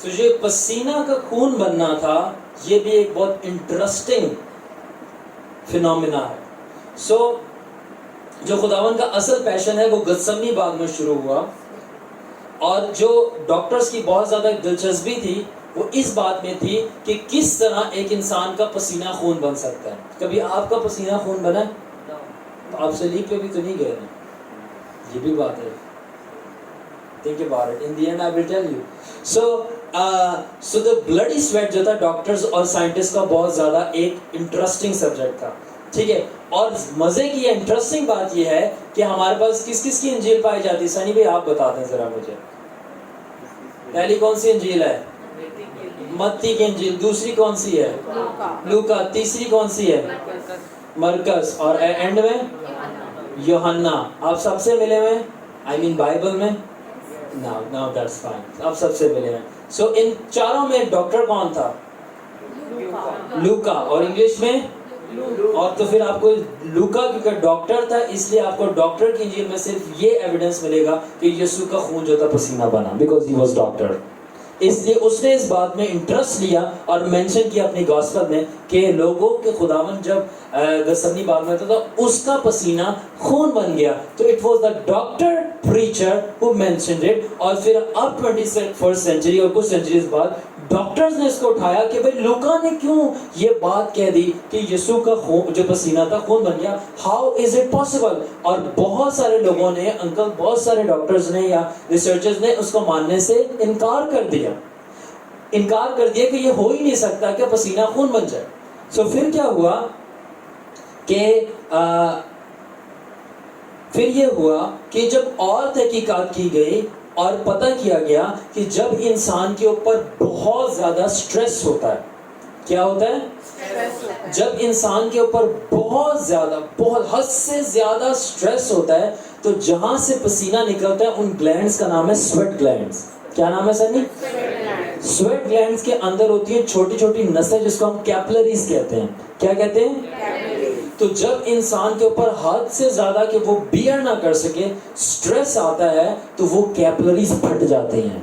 تجھے پسینہ کا خون بننا تھا. یہ بھی ایک بہت انٹرسٹنگ فینومینا ہے. سو جو خداوند کا اصل پیشن ہے وہ گتسمنی باغ میں شروع ہوا, اور جو ڈاکٹرز کی بہت زیادہ دلچسپی تھی وہ اس بات میں تھی کہ کس طرح ایک انسان کا پسینہ خون بن سکتا ہے. کبھی آپ کا پسینہ خون بنا ہے؟ تو آپ سلیپ پہ بھی تو نہیں گئے نا, یہ بھی بات ہے. Think about it. In the end, I will tell you. So the bloody sweat جو تھا ڈاکٹرز اور سائنٹسٹ کا بہت زیادہ ایک انٹرسٹنگ سبجیکٹ تھا. ٹھیک ہے, اور مزے کی انٹرسٹنگ بات یہ ہے کہ ہمارے پاس کس کس کی انجیل پائی جاتی ہے. سنی بھائی آپ بتا دیں ذرا مجھے, پہلی کون سی انجیل ہے؟ متی کی انجیل. دوسری کون سی ہے؟ لوکا. تیسری کون سی ہے؟ مرکز. اور اینڈ میں یوحنا. آپ سب سے ملے ہوئے, I mean بائبل میں؟ Now that's fine. آپ سب سے ملے ہیں. سو ان چاروں میں ڈاکٹر کون تھا؟ لوکا. اور انگلش میں؟ اور تو پھر آپ کو لوکا کیونکہ ڈاکٹر تھا اس لیے آپ کو ڈاکٹر کی انجیل میں صرف یہ ایویڈنس ملے گا کہ یسوع کا خون جو تھا پسینہ بنا, بیکاز ہی واز ڈاکٹر. اس لیے اس نے اس بات میں انٹرسٹ لیا اور مینشن کیا اپنی گاسپل میں کہ لوگوں کے خداوند جب گتسمنی باغ میں تھا اس کا پسینہ خون بن گیا. تو it was the doctor preacher who mentioned it. اور پھر اب 21st سینچری اور کچھ سینچریز بعد ڈاکٹرز نے اس کو اٹھایا کہ بھئی لوکا نے کیوں یہ بات کہہ دی کہ یسوع کا خون جو پسینہ تھا خون بن گیا, ہاؤ از اٹ پاسبل. اور بہت سارے لوگوں نے بہت سارے ڈاکٹرز نے یا ریسرچرز نے اس کو ماننے سے انکار کر دیا کہ یہ ہو ہی نہیں سکتا کہ پسینہ خون بن جائے. سو پھر کیا ہوا کہ جب اور تحقیقات کی گئی اور پتہ کیا گیا کہ جب انسان کے اوپر بہت زیادہ سٹریس ہوتا ہے, کیا ہوتا ہے؟ جب انسان کے اوپر بہت حد سے زیادہ سٹریس ہوتا ہے تو جہاں سے پسینہ نکلتا ہے ان گلینڈز کا نام ہے سویٹ گلینڈز. کیا نام ہے سنی؟ سویٹ گلینڈز کے اندر ہوتی ہیں چھوٹی چھوٹی نسیں جس کو ہم کیپلریز کہتے ہیں. کیا کہتے ہیں؟ تو جب انسان کے اوپر حد سے زیادہ کہ وہ بیئر نہ کر سکے سٹریس آتا ہے تو وہ کیپلریز پھٹ جاتے ہیں,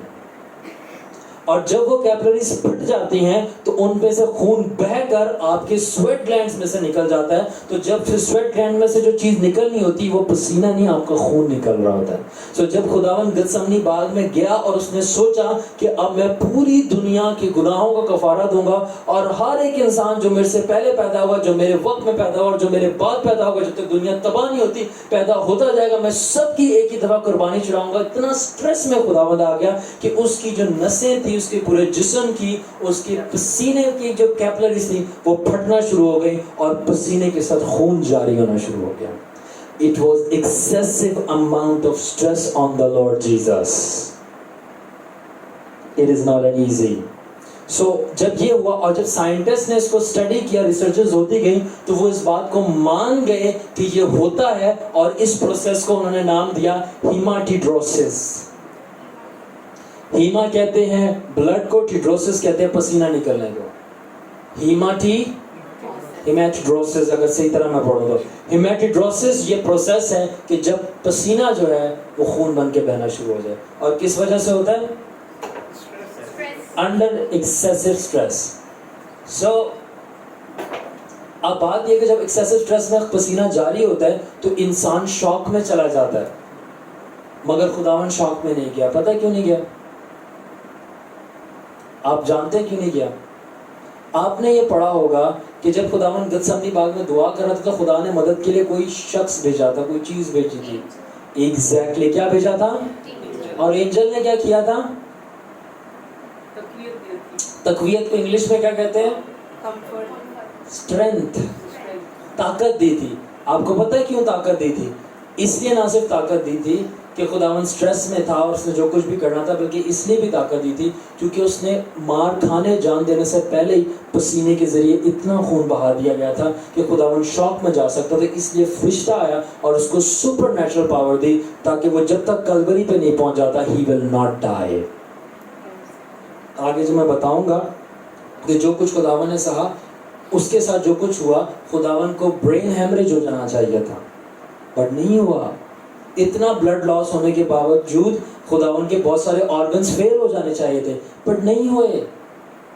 اور جب وہ کیپلریز پھٹ جاتی ہیں تو ان پہ سے خون بہہ کر آپ کے سویٹ گلینڈز میں سے نکل جاتا ہے. تو جب پھر سویٹ گلینڈ میں سے جو چیز نکلنی ہوتی وہ پسینہ نہیں, آپ کا خون نکل رہا ہوتا ہے. سو جب خداوند گتسمنی باغ میں گیا اور اس نے سوچا کہ اب میں پوری دنیا کے گناہوں کا کفارہ دوں گا, اور ہر ایک انسان جو میرے سے پہلے پیدا ہوا, جو میرے وقت میں پیدا ہوا, اور جو میرے بعد پیدا ہوگا, جب تک دنیا تباہ نہیں ہوتی پیدا ہوتا جائے گا, میں سب کی ایک ہی دفعہ قربانی چڑھاؤں گا. اتنا سٹریس میں خداوند آ گیا کہ اس کی جو نسیں تھی اس کے پورے جسم کی, اس کے پسینے کی جو کیپلریز تھی وہ پھٹنا شروع ہو گئی اور پسینے کے ساتھ خون جاری ہونا شروع ہو گیا. It was excessive amount of stress on the Lord Jesus. It is not an easy. So جب یہ ہوا اور جب سائنٹسٹ نے اس کو اسٹڈی کیا, ریسرچرز ہوتی گئی, تو وہ اس بات کو مان گئے کہ یہ ہوتا ہے, اور اس پروسیس کو انہوں نے نام دیا ہیماٹیڈروسس. ہیما کہتے ہیں بلڈ کو, ٹیڈروسس کہتے ہیں پسینہ نکلنے کو. ہیمیٹیڈروسس اگر صحیح طرح میں پڑھوں تو ہیمیٹیڈروسس یہ پروسیس ہے کہ جب پسینہ جو ہے وہ خون بن کے بہنا شروع ہو جائے. اور کس وجہ سے ہوتا ہے؟ Under excessive stress. سو اب بات یہ کہ جب ایکسیسو اسٹریس میں پسینہ جاری ہوتا ہے تو انسان شوق میں چلا جاتا ہے, مگر خداوند شوق میں نہیں گیا. پتہ کیوں نہیں گیا؟ آپ جانتے ہیں کیوں نہیں گیا؟ آپ نے یہ پڑھا ہوگا کہ جب خداوند گتسمنی باغ میں دعا کر رہا تھا تو خدا نے مدد کے لیے کوئی شخص بھیجا تھا, کوئی چیز بھیجی تھی. ایگزیکٹلی کیا بھیجا تھا؟ اور اینجل نے کیا کیا تھا؟ تقویت کو انگلش میں کیا کہتے ہیں؟ اسٹرینتھ, طاقت دی تھی. آپ کو پتہ ہے کیوں طاقت دی تھی؟ اس لیے نہ صرف طاقت دی تھی کہ خداوند سٹریس میں تھا اور اس نے جو کچھ بھی کرنا تھا, بلکہ اس لیے بھی طاقت دی تھی کیونکہ اس نے مار کھانے جان دینے سے پہلے ہی پسینے کے ذریعے اتنا خون بہا دیا گیا تھا کہ خداوند شوق میں جا سکتا تھا. اس لیے فرشتہ آیا اور اس کو سپر نیچرل پاور دی تاکہ وہ جب تک کلوری پہ نہیں پہنچ جاتا ہی ول ناٹ ڈائی. آگے جو میں بتاؤں گا کہ جو کچھ خداوند نے سہا اس کے ساتھ جو کچھ ہوا, خداوند کو برین ہیمریج ہو جانا چاہیے تھا بٹ نہیں ہوا. اتنا بلڈ لاس ہونے کے باوجود خداوند کے بہت سارے آرگنز فیل ہو جانے چاہیے تھے بٹ نہیں ہوئے,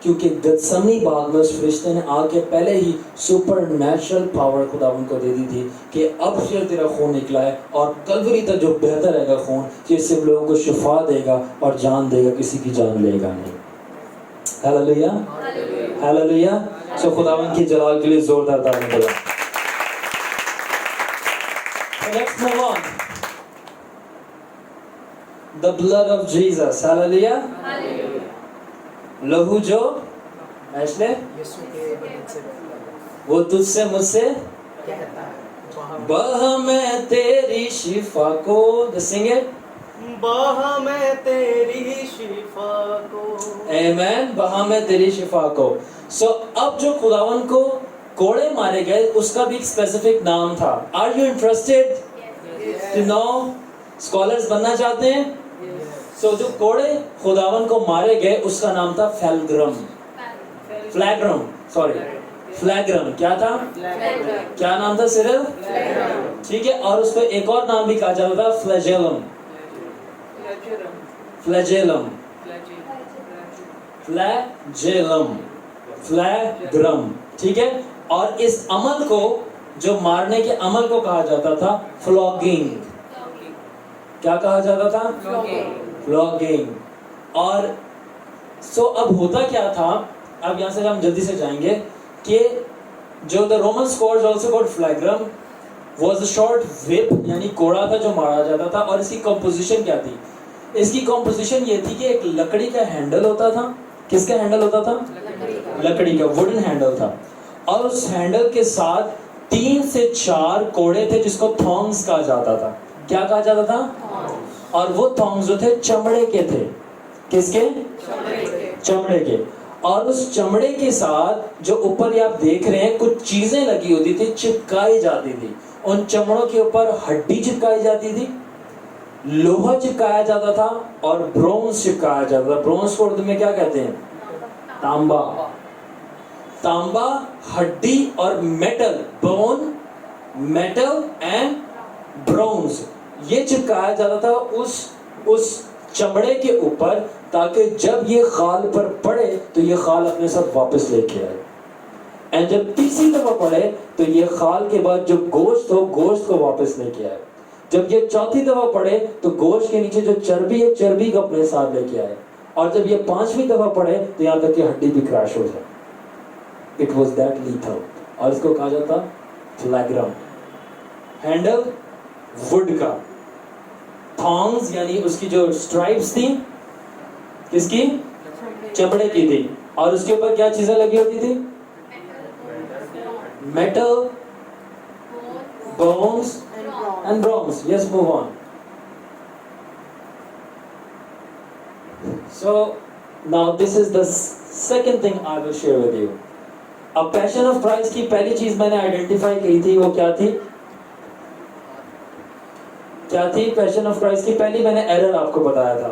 کیونکہ گتسمنی باغ میں اس فرشتے نے آ کے پہلے ہی سپر نیچرل پاور خداوند کو دے دی تھی کہ اب پھر تیرا خون نکلا ہے اور کلوری تک جو بہتر رہے گا خون, یہ صرف لوگوں کو شفا دے گا اور جان دے گا, کسی کی جان لے گا نہیں. Hallelujah hallelujah. سو خداوند کی جلال کے لیے زوردار تعریف کرو. Let's move on. The blood of Jesus. Hallelujah. لہو جو ایسے وہ تجھ سے مجھ سے بہا میں تیری شفا کو. Sing it. بہا میں تیری شفا کو. Amen. بہا میں تیری شفا کو. سو اب جو خداوند کو کوڑے مارے گئے اس کا بھی ایک اسپیسیفک نام تھا. Are you interested to know? Scholars بننا چاہتے ہیں؟ سو جو کوڑے خداوند کو مارے گئے اس کا نام تھا فلیگرم. کیا تھا؟ کیا نام تھا صرف؟ ٹھیک ہے. اور اس کو ایک اور نام بھی کہا جاتا تھا فلیجیلم. ٹھیک ہے. اور اس عمل کو, جو مارنے کے عمل کو کہا جاتا تھا فلاگنگ. کیا کہا جاتا تھا؟ فلاگنگ. اور سو اب ہوتا کیا تھا, اب یہاں سے ہم جلدی سے جائیں گے کہ جو the Roman scourge also called flagrum was a short whip, یعنی کوڑا تھا جو مارا جاتا تھا. اور اس کی کمپوزیشن کیا تھی؟ اس کی کمپوزیشن یہ تھی کہ ایک لکڑی کا ہینڈل ہوتا تھا. کس کا ہینڈل ہوتا تھا؟ لکڑی کا ووڈن ہینڈل تھا. اور اس ہینڈل کے ساتھ 3 سے 4 کوڑے تھے جس کو تھونگز کہا جاتا تھا. کیا کہا جاتا تھا؟ اور وہ تھونگز جو تھے چمڑے کے تھے. کس کے؟ چمڑے کے. اور اس چمڑے کے ساتھ جو اوپر یہ آپ دیکھ رہے ہیں کچھ چیزیں لگی ہوتی تھی, چپکائی جاتی تھی. ان چمڑوں کے اوپر ہڈی چپکائی جاتی تھی, لوہا چپکایا جاتا تھا اور برونز چپکایا جاتا تھا. برونز کو اردو میں کیا کہتے ہیں؟ تانبا. تانبا, ہڈی اور metal, bone, metal and bronze, یہ چپکایا جاتا تھا اس چمڑے کے اوپر تاکہ جب یہ خال پر پڑے تو یہ خال اپنے ساتھ واپس لے کے آئے. اور جب تیسری دفعہ پڑے تو یہ خال کے بعد جو گوشت ہو گوشت کو واپس لے کے آئے. جب یہ چوتھی دفعہ پڑے تو گوشت کے نیچے جو چربی ہے چربی کو اپنے ساتھ لے کے آئے. اور جب یہ 5ویں دفعہ پڑے تو یہاں تک کہ ہڈی بھی کریش ہو جائے. It was that lethal. اور اس کو کہا جاتا فلیگرم. ہینڈل وڈ کا, تھونگز یعنی اس کی جو سٹرائپس تھی کس کی؟ چمڑے کی تھی. اور اس کے اوپر کیا چیزیں لگی ہوتی تھی؟ Metal, bones and bronze. Yes, move on. So now this is the second thing I will share with you. اب پیشن آف کرائسٹ کی پہلی چیز میں نے آئیڈینٹیفائی کی تھی, وہ کیا تھی؟ کیا تھی پیشن آف کرائسٹ کی پہلی؟ میں نے ایرر آپ کو بتایا تھا.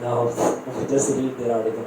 Now, just read their article.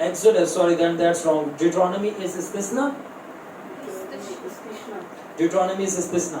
Exodus, sorry, then that's wrong. Deuteronomy is istisna. Deuteronomy is istisna.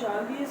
40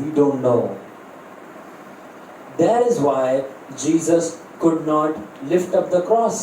We don't know. That is why Jesus could not lift up the cross.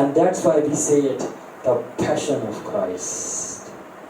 And that's why we say it the passion of Christ.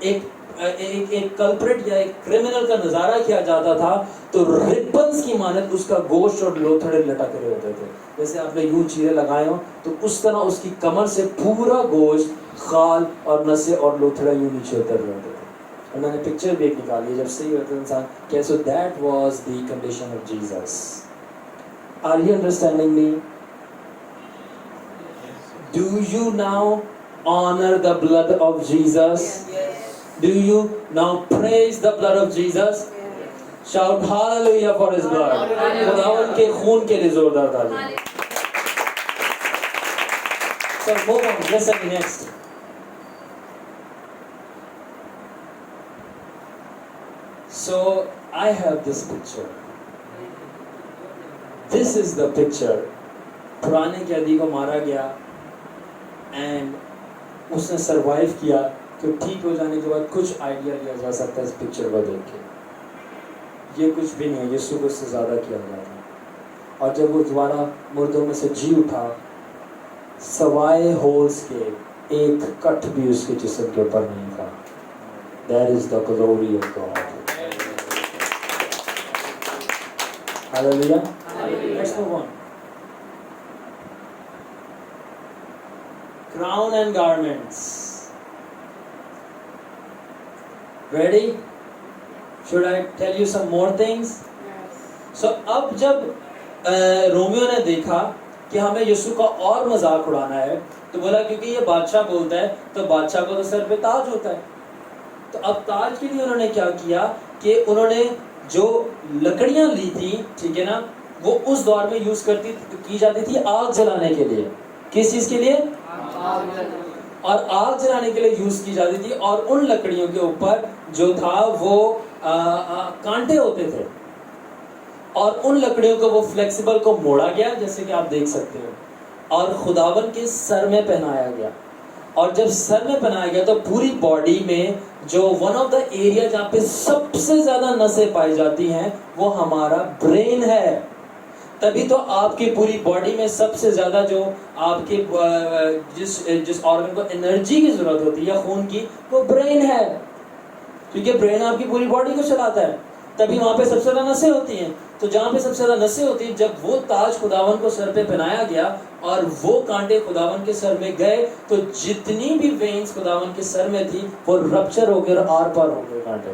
ایک culprit یا ایک criminal کا نظارہ کیا جاتا تھا تو ربنز کی مانند اس کا گوشت اور لوتھڑے لٹک رہے ہوتے تھے. جیسے آپ نے یوں چیرے لگائے ہوں تو اس طرح اس کی کمر سے پورا گوشت، خال اور نسیں اور لوتھڑے یوں نیچے اتر رہے ہوتے تھے. اور میں نے پکچر بھی ایک نکالی ہے جب صحیح ہوتا ہے انسان کہ so that was the condition of Jesus. Are you understanding me? Do you now honor the blood of Jesus? Do you now praise the blood of Jesus? Shout hallelujah for his blood. خداوند کے خون کے لیے زوردار تالی. So move on, listen next. So I have this picture. This is the picture. پرانے قیدی کو مارا گیا اینڈ اس نے سروائیو کیا کہ ٹھیک ہو جانے کے بعد کچھ آئیڈیا لیا جا سکتا ہے اس پکچر کو دیکھ کے. یہ کچھ بھی نہیں ہے، یسوع کو اس سے زیادہ کیا گیا تھا. اور جب وہ دوبارہ مردوں میں سے جی اٹھا، سوائے ہولز کے ایک کٹ بھی اس کے جسم کے اوپر نہیں تھا. That is the glory of God. Hallelujah. Let's move on. Crown and garments. Ready? Should I tell you some more things? So اب جب رومیو نے دیکھا کہ ہمیں یسوع کا اور مذاق اڑانا ہے تو بولا کیونکہ یہ بادشاہ بولتا ہے تو بادشاہ کو تو سر پہ تاج ہوتا ہے. تو اب تاج کے لیے انہوں نے کیا کیا کہ انہوں نے جو لکڑیاں لی تھی، ٹھیک ہے نا، وہ اس دور میں یوز کی جاتی تھی آگ جلانے کے لیے. کس چیز کے لیے؟ اور آگ جلانے کے لیے یوز کی جاتی تھی. اور ان لکڑیوں کے اوپر جو تھا وہ کانٹے ہوتے تھے اور ان لکڑیوں کو وہ فلیکسیبل کو موڑا گیا جیسے کہ آپ دیکھ سکتے ہو اور خداوند کے سر میں پہنایا گیا. اور جب سر میں پہنایا گیا تو پوری باڈی میں جو ون آف دا ایریا جہاں پہ سب سے زیادہ نسیں پائی جاتی ہیں وہ ہمارا برین ہے. تبھی تو آپ کی پوری باڈی میں سب سے زیادہ جو آپ کے جس آرگن کو انرجی کی ضرورت ہوتی ہے خون کی، وہ برین ہے، کیونکہ برین آپ کی پوری باڈی کو چلاتا ہے. تبھی وہاں پہ سب سے زیادہ نسیں ہوتی ہیں. تو جہاں پہ سب سے زیادہ نسیں ہوتی ہیں، جب وہ تاج خداوند کو سر پہ پہنایا گیا اور وہ کانٹے خداوند کے سر میں گئے تو جتنی بھی وینز خداوند کے سر میں تھی وہ رپچر ہو گئے اور آر پار ہو گئے کانٹے.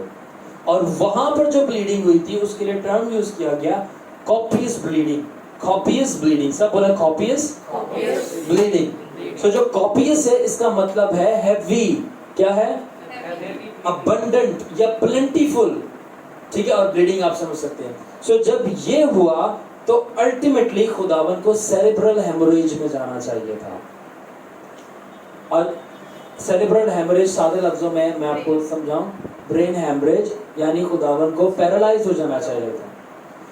اور وہاں پر جو بلیڈنگ ہوئی تھی اس کے لیے ٹرم یوز کیا گیا copious bleeding. copious bleeding. سب بولا copious bleeding. so جو copious ہے اس کا مطلب ہے heavy. کیا ہے؟ abundant یا plentiful. ٹھیک ہے، اور bleeding آپ سمجھ سکتے ہیں. so جب یہ ہوا تو ultimately خداوند کو cerebral hemorrhage میں جانا چاہیے تھا. اور cerebral hemorrhage سادے لفظوں میں آپ کو سمجھاؤں، brain hemorrhage یعنی خداوند کو پیرالائز ہو جانا چاہیے تھا.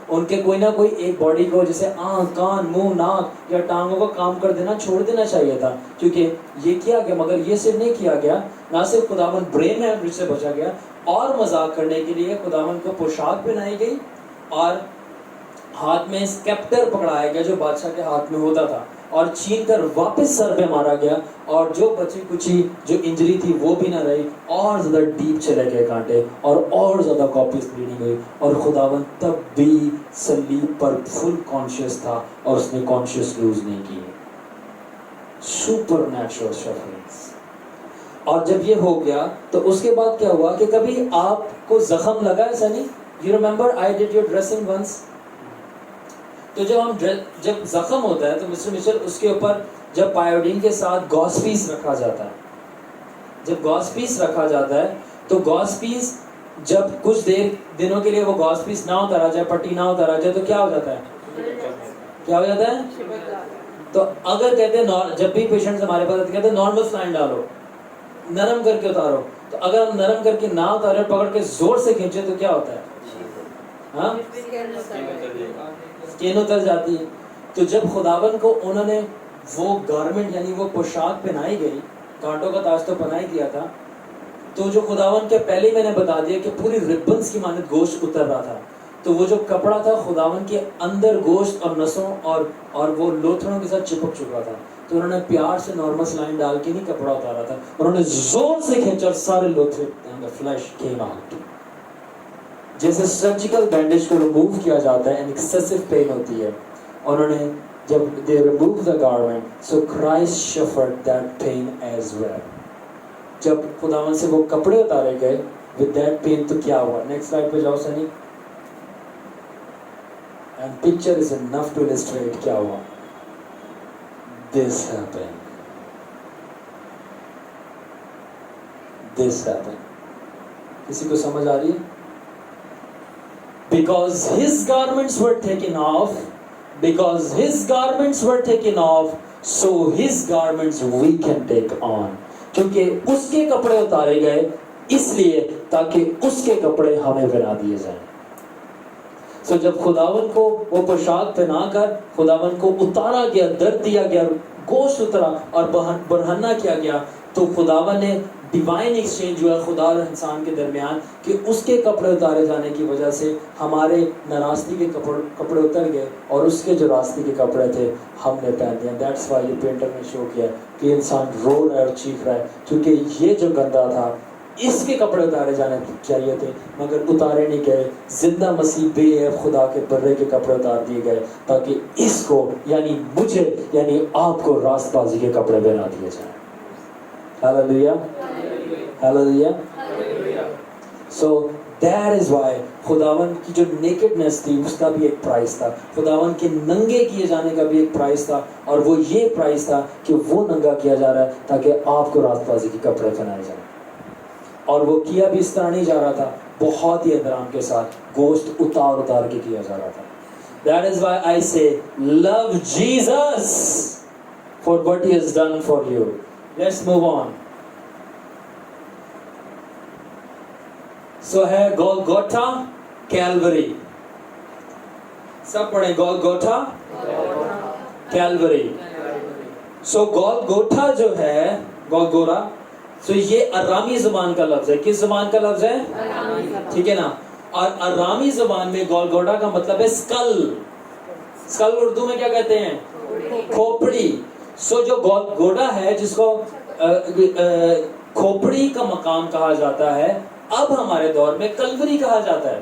ان کے کوئی نہ کوئی ایک باڈی کو جیسے آنکھ، کان، منہ، ناک یا ٹانگوں کو کام کر دینا چھوڑ دینا چاہیے تھا، کیونکہ یہ کیا گیا. مگر یہ صرف نہیں کیا گیا، نہ صرف خداوند برین ہیمریج سے بچا گیا، اور مذاق کرنے کے لیے خداوند کو پوشاک پہنائی گئی اور ہاتھ میں اسکیپٹر پکڑایا گیا جو بادشاہ کے ہاتھ میں ہوتا تھا اور چھین کر واپس سر پہ مارا گیا. اور جو بچی کچی جو انجری تھی وہ بھی نہ رہی، اور زیادہ ڈیپ چلے گئے کانٹے اور زیادہ کاپیز بلیڈنگ ہوئی. اور خداوند تب بھی صلیب پر فل کانشیس تھا اور اس نے کانشیس لوز نہیں کی. Supernatural sufferings. اور جب یہ ہو گیا تو اس کے بعد کیا ہوا کہ کبھی آپ کو زخم لگا ہے Sunny? You remember I did your dressing once. تو جب زخم ہوتا ہے تو مسٹر مچل اس کے اوپر جب پائیوڈین کے ساتھ گاس پیس رکھا جاتا ہے. جب گاس پیس رکھا جاتا ہے تو گاس پیس جب کچھ دنوں کے لیے وہ گاس پیس نہ اتارا جائے، پٹی نہ اتارا جائے تو کیا ہو جاتا ہے؟ کیا ہو جاتا ہے؟ تو اگر کہتے ہیں جب بھی پیشنٹس ہمارے پاس کہتے ہیں نارمل سلائن ڈالو، نرم کر کے اتارو، تو اگر ہم نرم کر کے نہ اتارے، پکڑ کے زور سے کھینچے تو کیا ہوتا ہے؟ ہاں، اسکن اتر جاتی ہے. تو جب خداوند کو انہوں نے وہ گارمنٹ یعنی وہ پوشاک پہنائی گئی، کانٹوں کا تاج تو پہنا ہی دیا تھا، تو جو خداوند کے پہلے میں نے بتا دیا کہ پوری ربنز کی مانند گوشت اتر رہا تھا. تو وہ جو کپڑا تھا خداوند کے اندر گوشت اور نسوں اور وہ لوتھڑوں کے ساتھ چپک چکا تھا. تو انہوں نے پیار سے نارمل سلائن ڈال کے نہیں کپڑا اتارا تھا, انہوں نے زور سے کھینچا اور سارے لوتھڑے فلیش کیم آؤٹ. جیسے سرجیکل بینڈیج کو ریموو کیا جاتا ہے, ایکسیسو پین ہوتی ہے, انہوں نے جب they removed the garment, so Christ suffered that pain as well. جب خداوند سے وہ کپڑے اتارے گئے with that pain تو کیا ہوا؟ نیکسٹ سلائڈ پہ جاؤ سنی. And picture is enough to illustrate کیا ہوا. This happened. This happened. کسی کو سمجھ آ رہی ہے؟ Because his garments were taken off, because his garments were taken off, so his garments we can take on. کیونکہ اس کے کپڑے اتارے گئے اس لیے تاکہ اس کے کپڑے ہمیں پہنا دیے جائیں. سو جب خداون کو وہ پوشاک پہنا کر خداون کو اتارا گیا, درد دیا گیا, گوشت اترا اور برہنہ کیا گیا, تو خداون نے ڈیوائن ایکسچینج ہوا خدا اور انسان کے درمیان کہ اس کے کپڑے اتارے جانے کی وجہ سے ہمارے ناراستی کے کپڑے اتر گئے اور اس کے جو راستے کے کپڑے تھے ہم نے پہن دیا. دیٹس وائی یہ پینٹر نے شو کیا کہ انسان رو رہا ہے اور چیخ رہا ہے کیونکہ یہ جو گندا تھا اس کے کپڑے اتارے جانے چاہیے تھے مگر اتارے نہیں گئے. زندہ مسیح بے عیب خدا کے برے کے کپڑے اتار دیے گئے تاکہ اس کو یعنی مجھے یعنی آپ کو راست بازی کے کپڑے پہنا دیے جائیں. Hallelujah hallelujah. So that is why خداون کی جو نیکڈنس تھی اس کا بھی ایک پرائز تھا, خداون کے ننگے کیے جانے کا بھی ایک پرائز تھا, اور وہ یہ پرائز تھا کہ وہ ننگا کیا جا رہا ہے تاکہ آپ کو راست بازی کے کپڑے پہنائے جائیں. اور وہ کیا بھی اس طرح نہیں جا رہا تھا, بہت ہی احترام کے ساتھ گوشت اتار کے کیا جا رہا تھا. That is why I say love Jesus for what he has done for you. Let's move on. So ہے Golgotha, Calvary. سب پڑھیں Golgotha, Calvary. So Golgotha جو ہے Golgotha, so یہ ارامی زبان کا لفظ ہے. کس زبان کا لفظ ہے؟ ٹھیک ہے نا. اور ارامی زبان میں Golgotha کا مطلب ہے اسکل. اسکل اردو میں کیا کہتے ہیں؟ کھوپڑی. سو جو Golgotha ہے جس کو کھوپڑی کا مقام کہا جاتا ہے, اب ہمارے دور میں کلوری کہا جاتا ہے.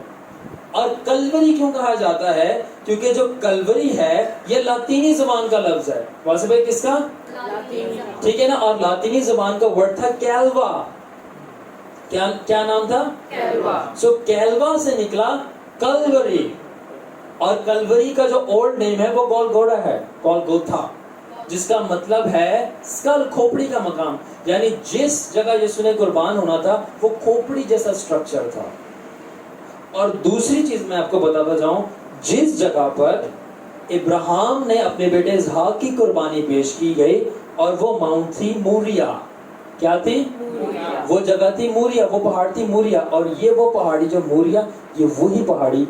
اور کلوری کیوں کہا جاتا ہے؟ کیونکہ جو کلوری ہے یہ لاطینی زبان کا لفظ ہے. واسف بھائی کس کا؟ ٹھیک ہے نا. اور لاطینی زبان کا ورڈ تھا کیلوا. کیا نام تھا؟ کیلوا. سو کیلوا سے نکلا کلوری, اور کلوری کا جو اولڈ نیم ہے وہ گولگوٹھا ہے, گولگوتھا, جس کا مطلب ہے اسکل, کھوپڑی کا مقام. یعنی جس جگہ یسوع نے قربان ہونا تھا وہ کھوپڑی جیسا سٹرکچر تھا. اور دوسری چیز میں آپ کو بتاتا جاؤں, جس جگہ پر ابراہیم نے اپنے بیٹے اسحاق کی قربانی پیش کی گئی, اور وہ ماؤنٹ تھی موریا. کیا تھی؟ وہ جگہ تھی موریا, وہ پہاڑ تھی موریا. اور یہ وہ پہاڑی جو موریا, یہ وہی پہاڑی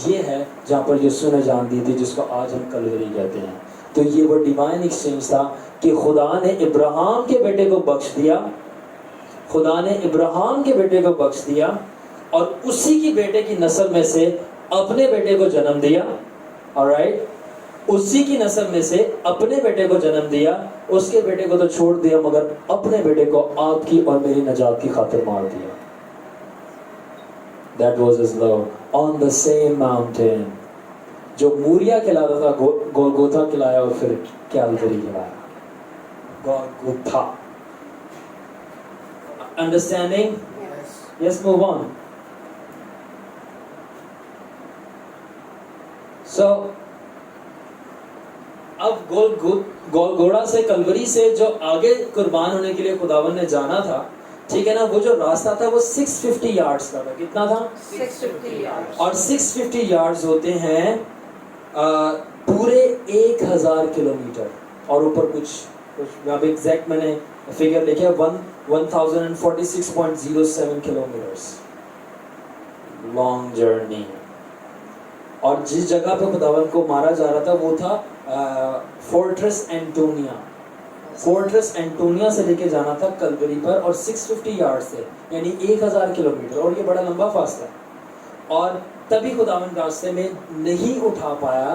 یہ ہے جہاں پر یسوع نے جان دی تھی, جس کو آج ہم کلوری کہتے ہیں. تو یہ وہ ڈیوائن ایکسچینج تھا کہ خدا نے ابراہیم کے بیٹے کو بخش دیا, خدا نے ابراہیم کے بیٹے کو بخش دیا, اور اسی کی بیٹے کی نسل میں سے اپنے بیٹے کو جنم دیا. alright, اسی کی نسل میں سے اپنے بیٹے کو جنم دیا. اس کے بیٹے کو تو چھوڑ دیا مگر اپنے بیٹے کو آپ کی اور میری نجات کی خاطر مار دیا. That was his love on the same mountain. جو موریا کہلاتا تھا گولگوتھا کہلایا, اور پھر calorie کہلایا. گولگوتھا. Understanding? Yes, move on. So اب گولگوٹھا سے کلوری سے جو آگے قربان ہونے کے لیے خداون نے جانا تھا, ٹھیک ہے نا, وہ جو راستہ تھا وہ 650 یارڈز کا تھا. کتنا تھا؟ 650 یارڈز. اور 650 یارڈز ہوتے ہیں پورے 1000 کلومیٹر, اور اوپر کچھ یہاں پہ ایگزیکٹ میں نے فگر لکھا 1046.07 کلومیٹرز لانگ جرنی. اور جس جگہ پہ خداون کو مارا جا رہا تھا وہ تھا فورٹریس اینٹونیا. فورٹریس اینٹونیا سے لے کے جانا تھا کلوری پر, اور 650 یارڈ سے یعنی 1000 کلومیٹر, اور یہ بڑا لمبا فاصلہ. اور تبھی خداوند راستے میں نہیں اٹھا پایا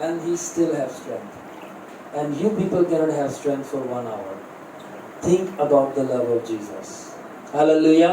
and he still have strength, and you people cannot have strength for 1 hour। Think about the love of Jesus। Hallelujah।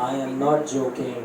I am not joking।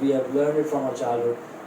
we have learned it from our childhood।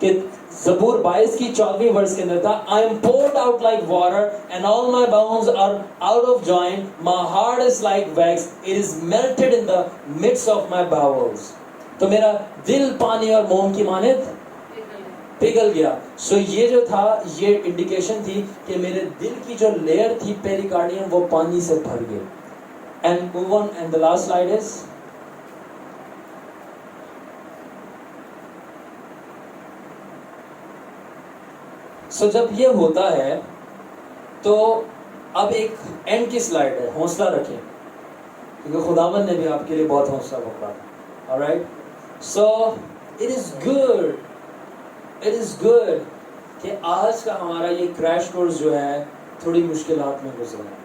کہ زبور 22 کی 14ویں ورس کے اندر تھا I am poured out like water and all my bones are out of joint, my heart is like wax, it is melted in the midst of my bowels. تو میرا دل پانی اور موم کی مانند پگھل گیا. سو یہ جو تھا یہ انڈیکیشن تھی کہ میرے دل کی جو لیئر تھی پیریکارڈیم وہ پانی سے بھر گئی. And move on, and the last slide is سو جب یہ ہوتا ہے تو اب ایک اینڈ کی سلائڈ ہے. حوصلہ رکھیں کیونکہ خداوند نے بھی آپ کے لیے بہت حوصلہ پکڑا تھا. alright, so it is good کہ آج کا ہمارا یہ کریش کورس جو ہے تھوڑی مشکلات میں گزرا ہے.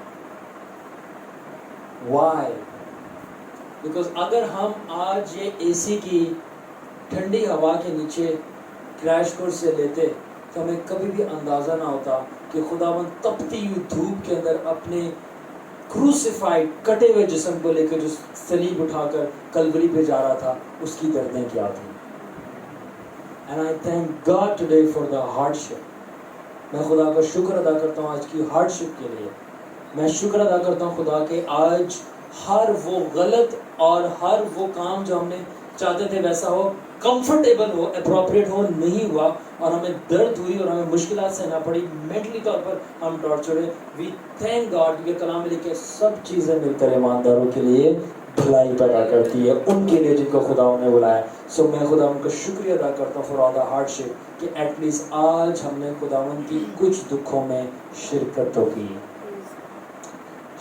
why? بیکاز اگر ہم آج یہ اے سی کی ٹھنڈی ہوا کے نیچے کریش کورس سے لیتے تو ہمیں کبھی بھی اندازہ نہ ہوتا کہ خداوند تپتی ہوئی دھوپ کے اندر اپنے کروسیفائڈ کٹے ہوئے جسم کو لے کے جو صلیب اٹھا کر کلوری پہ جا رہا تھا اس کی دردیں کیا تھیں. And I thank God today for the hardship. میں خدا کا شکر ادا کرتا ہوں آج کی ہارڈشپ کے لیے. میں شکر ادا کرتا ہوں خدا کہ آج ہر وہ غلط اور ہر وہ کام جو ہم نے چاہتے تھے ویسا ہو, کمفرٹیبل ہو, اپروپریٹ ہو, نہیں ہوا اور ہمیں درد ہوئی اور ہمیں مشکلات سہنا پڑی. مینٹلی طور پر ہم ٹارچر ہوئے. وی تھینک گاڈ کہ کلام میں لکھے سب چیزیں مل کر ایمانداروں کے لیے بھلائی پیدا کرتی ہے, ان کے لیے جن کو خدا نے بلایا. سو میں خدا ان کا شکریہ ادا کرتا ہوں فار آل دا ہارڈشپ کہ ایٹ لیسٹ آج ہم نے خداوند کی کچھ دکھوں میں شرکت تو کی.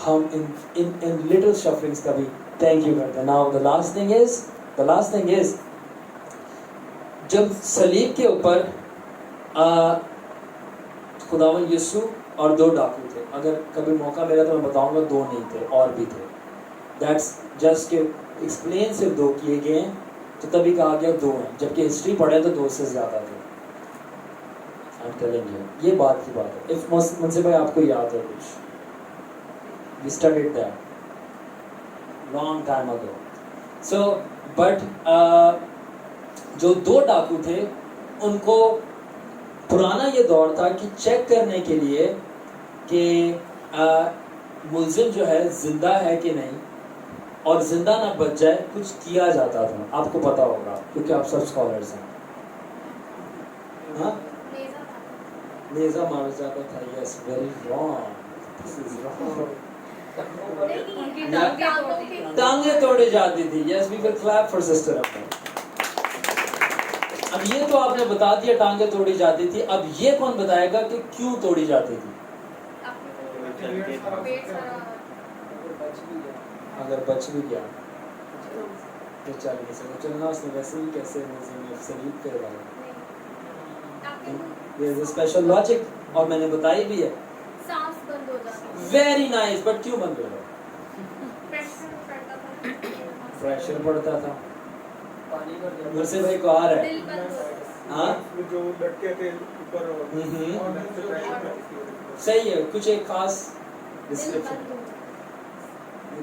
ہم ان لٹل سفرنگس کا بھی تھینک یو کرتے ہیں. Now the last thing is جب صلیب کے اوپر خداوند یسوع اور 2 ڈاکو تھے. اگر کبھی موقع ملا تو میں بتاؤں گا 2 نہیں تھے اور بھی تھے. دیٹس جسٹ کہ ایکسپلین صرف 2 کیے گئے ہیں تو تبھی کہا گیا 2 ہیں, جبکہ ہسٹری پڑھے تو 2 سے زیادہ تھے. I'm telling you, یہ بات کی بات ہے. اف منصف بھائی آپ کو یاد ہے کچھ, we studied that long time ago. So but جو 2 ڈاکو تھے ان کو پرانا یہ دور تھا کہ چیک کرنے کے لیے کہ ملزم جو ہے زندہ ہے کہ نہیں, اور زندہ نہ بچ جائے کچھ کیا جاتا تھا. آپ کو پتا ہوگا کیونکہ آپ سب اسکالرس ہیں. ہاں, نیزا مارا جاتا تھا. Yes, very wrong, this is wrong. ٹانگیں توڑی جاتی تھی. یس, وی ول کلیپ فار سسٹر اپنے. اب یہ تو آپ نے بتا دیا ٹانگیں توڑی جاتی تھی. اب یہ کون بتائے گا کہ کیوں توڑی جاتی تھی؟ اگر بچ بھی گیا تو چل نہیں سکتا. چلنا اس نے ویسے بھی کیسے صلیب پہ لگایا. There is a special logic اور میں نے بتائی بھی ہے. سانس بند ہو جاتا. Very nice, but کیوں بند ہو جاتا؟ پریشر پڑتا تھا. مرسے بھائی کو آ رہا ہے. ہاں جو لٹکے تھے اوپر, صحیح ہے. کچھ ایک خاص ڈسکرپشن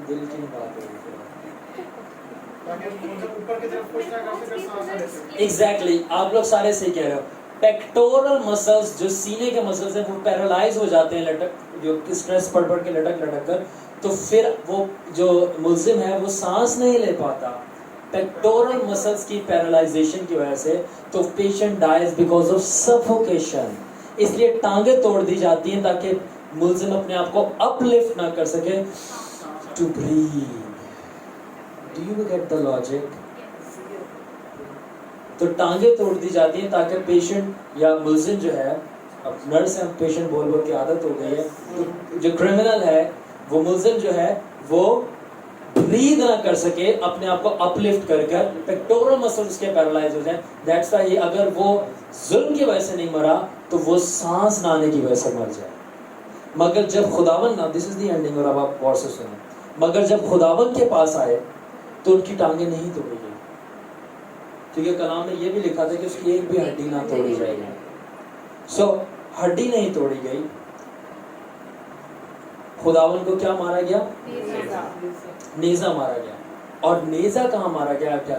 دل کی بات ہے. ایگزیکٹلی, آپ لوگ سارے صحیح کہہ رہے ہو. پیکٹورل مسلس جو سینے کے مسلس ہیں وہ پیرالائز ہو جاتے ہیں لٹک, جو اسٹریس پڑ کے لٹک کر, تو پھر وہ جو ملزم ہے وہ سانس نہیں لے پاتا پیکٹورل مسلس کی پیرالائزیشن کی وجہ سے. تو patient dies because of suffocation. اس لیے ٹانگیں توڑ دی جاتی ہیں تاکہ ملزم اپنے آپ کو اپ لفٹ نہ کر سکے to breathe. Do you get the logic? تو ٹانگیں توڑ دی جاتی ہیں تاکہ پیشنٹ یا ملزم جو ہے, اب نرس ہے پیشنٹ بول بول کی عادت ہو گئی ہے, جو کرمنل ہے وہ ملزم جو ہے وہ بریتھ نہ کر سکے, اپنے آپ کو اپ لفٹ کر کر پیکٹورل مسلز کے پیرالائز ہو جائیں. دیٹس وائی اگر وہ ظلم کی وجہ سے نہیں مرا تو وہ سانس نہ آنے کی وجہ سے مر جائے. مگر جب خداوند, دس از دی اینڈنگ, اور اب آپ غور سے سنیں, مگر جب خداوند کے پاس آئے تو ان کی ٹانگیں نہیں توڑی گئی, کیونکہ کلام میں یہ بھی لکھا تھا کہ اس کی ایک بھی ہڈی نہ توڑی جائے گی. سو ہڈی نہیں توڑی گئی. خداوند کو کیا مارا گیا؟ نیزا مارا گیا. اور نیزا کہاں مارا گیا؟ کیا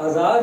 1000?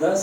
10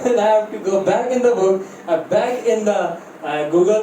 And I have to go back in the book, back in the Google,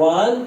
1,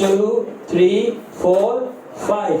2 3 4 5,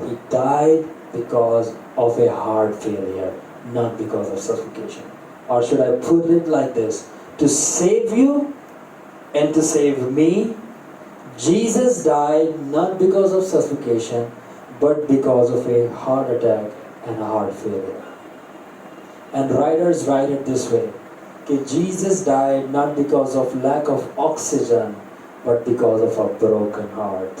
He died because of a heart failure, not because of suffocation. Or should I put it like this? To save you and to save me, Jesus died not because of suffocation, but because of a heart attack and a heart failure. And writers write it this way, that Jesus died not because of lack of oxygen, but because of a broken heart.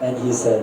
and he said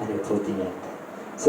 and it was the end. So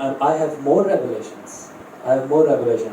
I have more revelation,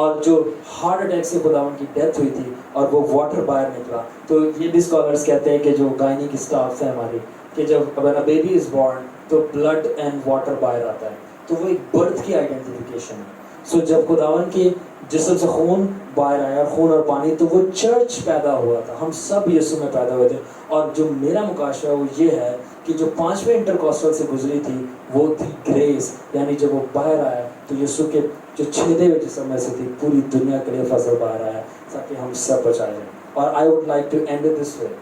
اور جو heart attack سے خداوند کی death ہوئی تھی اور وہ water باہر نکلا. تو یہ بھی اسکالرس کہتے ہیں کہ جو گائنی کی اسٹاف ہے ہماری کہ جب when a baby is born تو بلڈ اینڈ واٹر باہر آتا ہے تو وہ ایک برتھ کی آئیڈینٹیفیکیشن ہے. سو جب خداوند کے جسم سے خون باہر آیا خون اور پانی تو وہ چرچ پیدا ہوا تھا. ہم سب یسوع میں پیدا ہوئے تھے. اور جو میرا مکاشفہ ہے وہ یہ ہے کہ جو 5ویں انٹرکوسٹل سے گزری تھی وہ تھی گریس. یعنی جب وہ باہر آیا تو یسوع کے جو چھیدے ہوئے جسم میں سے تھی پوری دنیا کے لیے فضل باہر آیا تاکہ ہم سب بچائے جائیں. اور I would like to end it this way.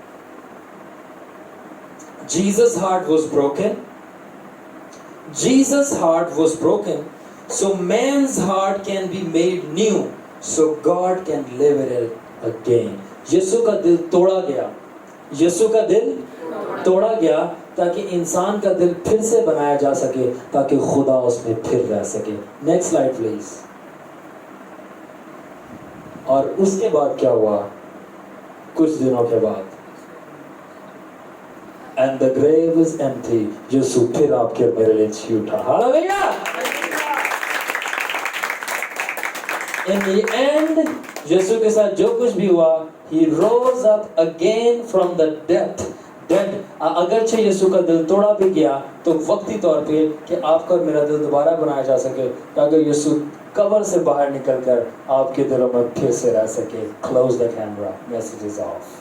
Jesus' heart was broken. Jesus' heart was broken so man's heart can be made new so God can live it again. یسوع کا دل توڑا گیا. یسوع کا دل توڑا گیا تاکہ انسان کا دل پھر سے بنایا جا سکے تاکہ خدا اس میں پھر رہ سکے. Next slide please. اور اس کے بعد کیا ہوا؟ کچھ دنوں کے بعد and the grave is empty. یسوع پھر آپ کے میرے لیے جی اٹھا. ہاللیلویا. In the end یسوع کے ساتھ جو کچھ بھی ہوا he rose up again from the dead. اگرچہ یسوع کا دل توڑا بھی گیا تو وقتی طور پہ کہ آپ کا اور میرا دل دوبارہ بنایا جا سکے تاکہ یسوع قبر سے باہر نکل کر آپ کے دلوں میں پھر سے رہ سکے. Close the camera. Message is off.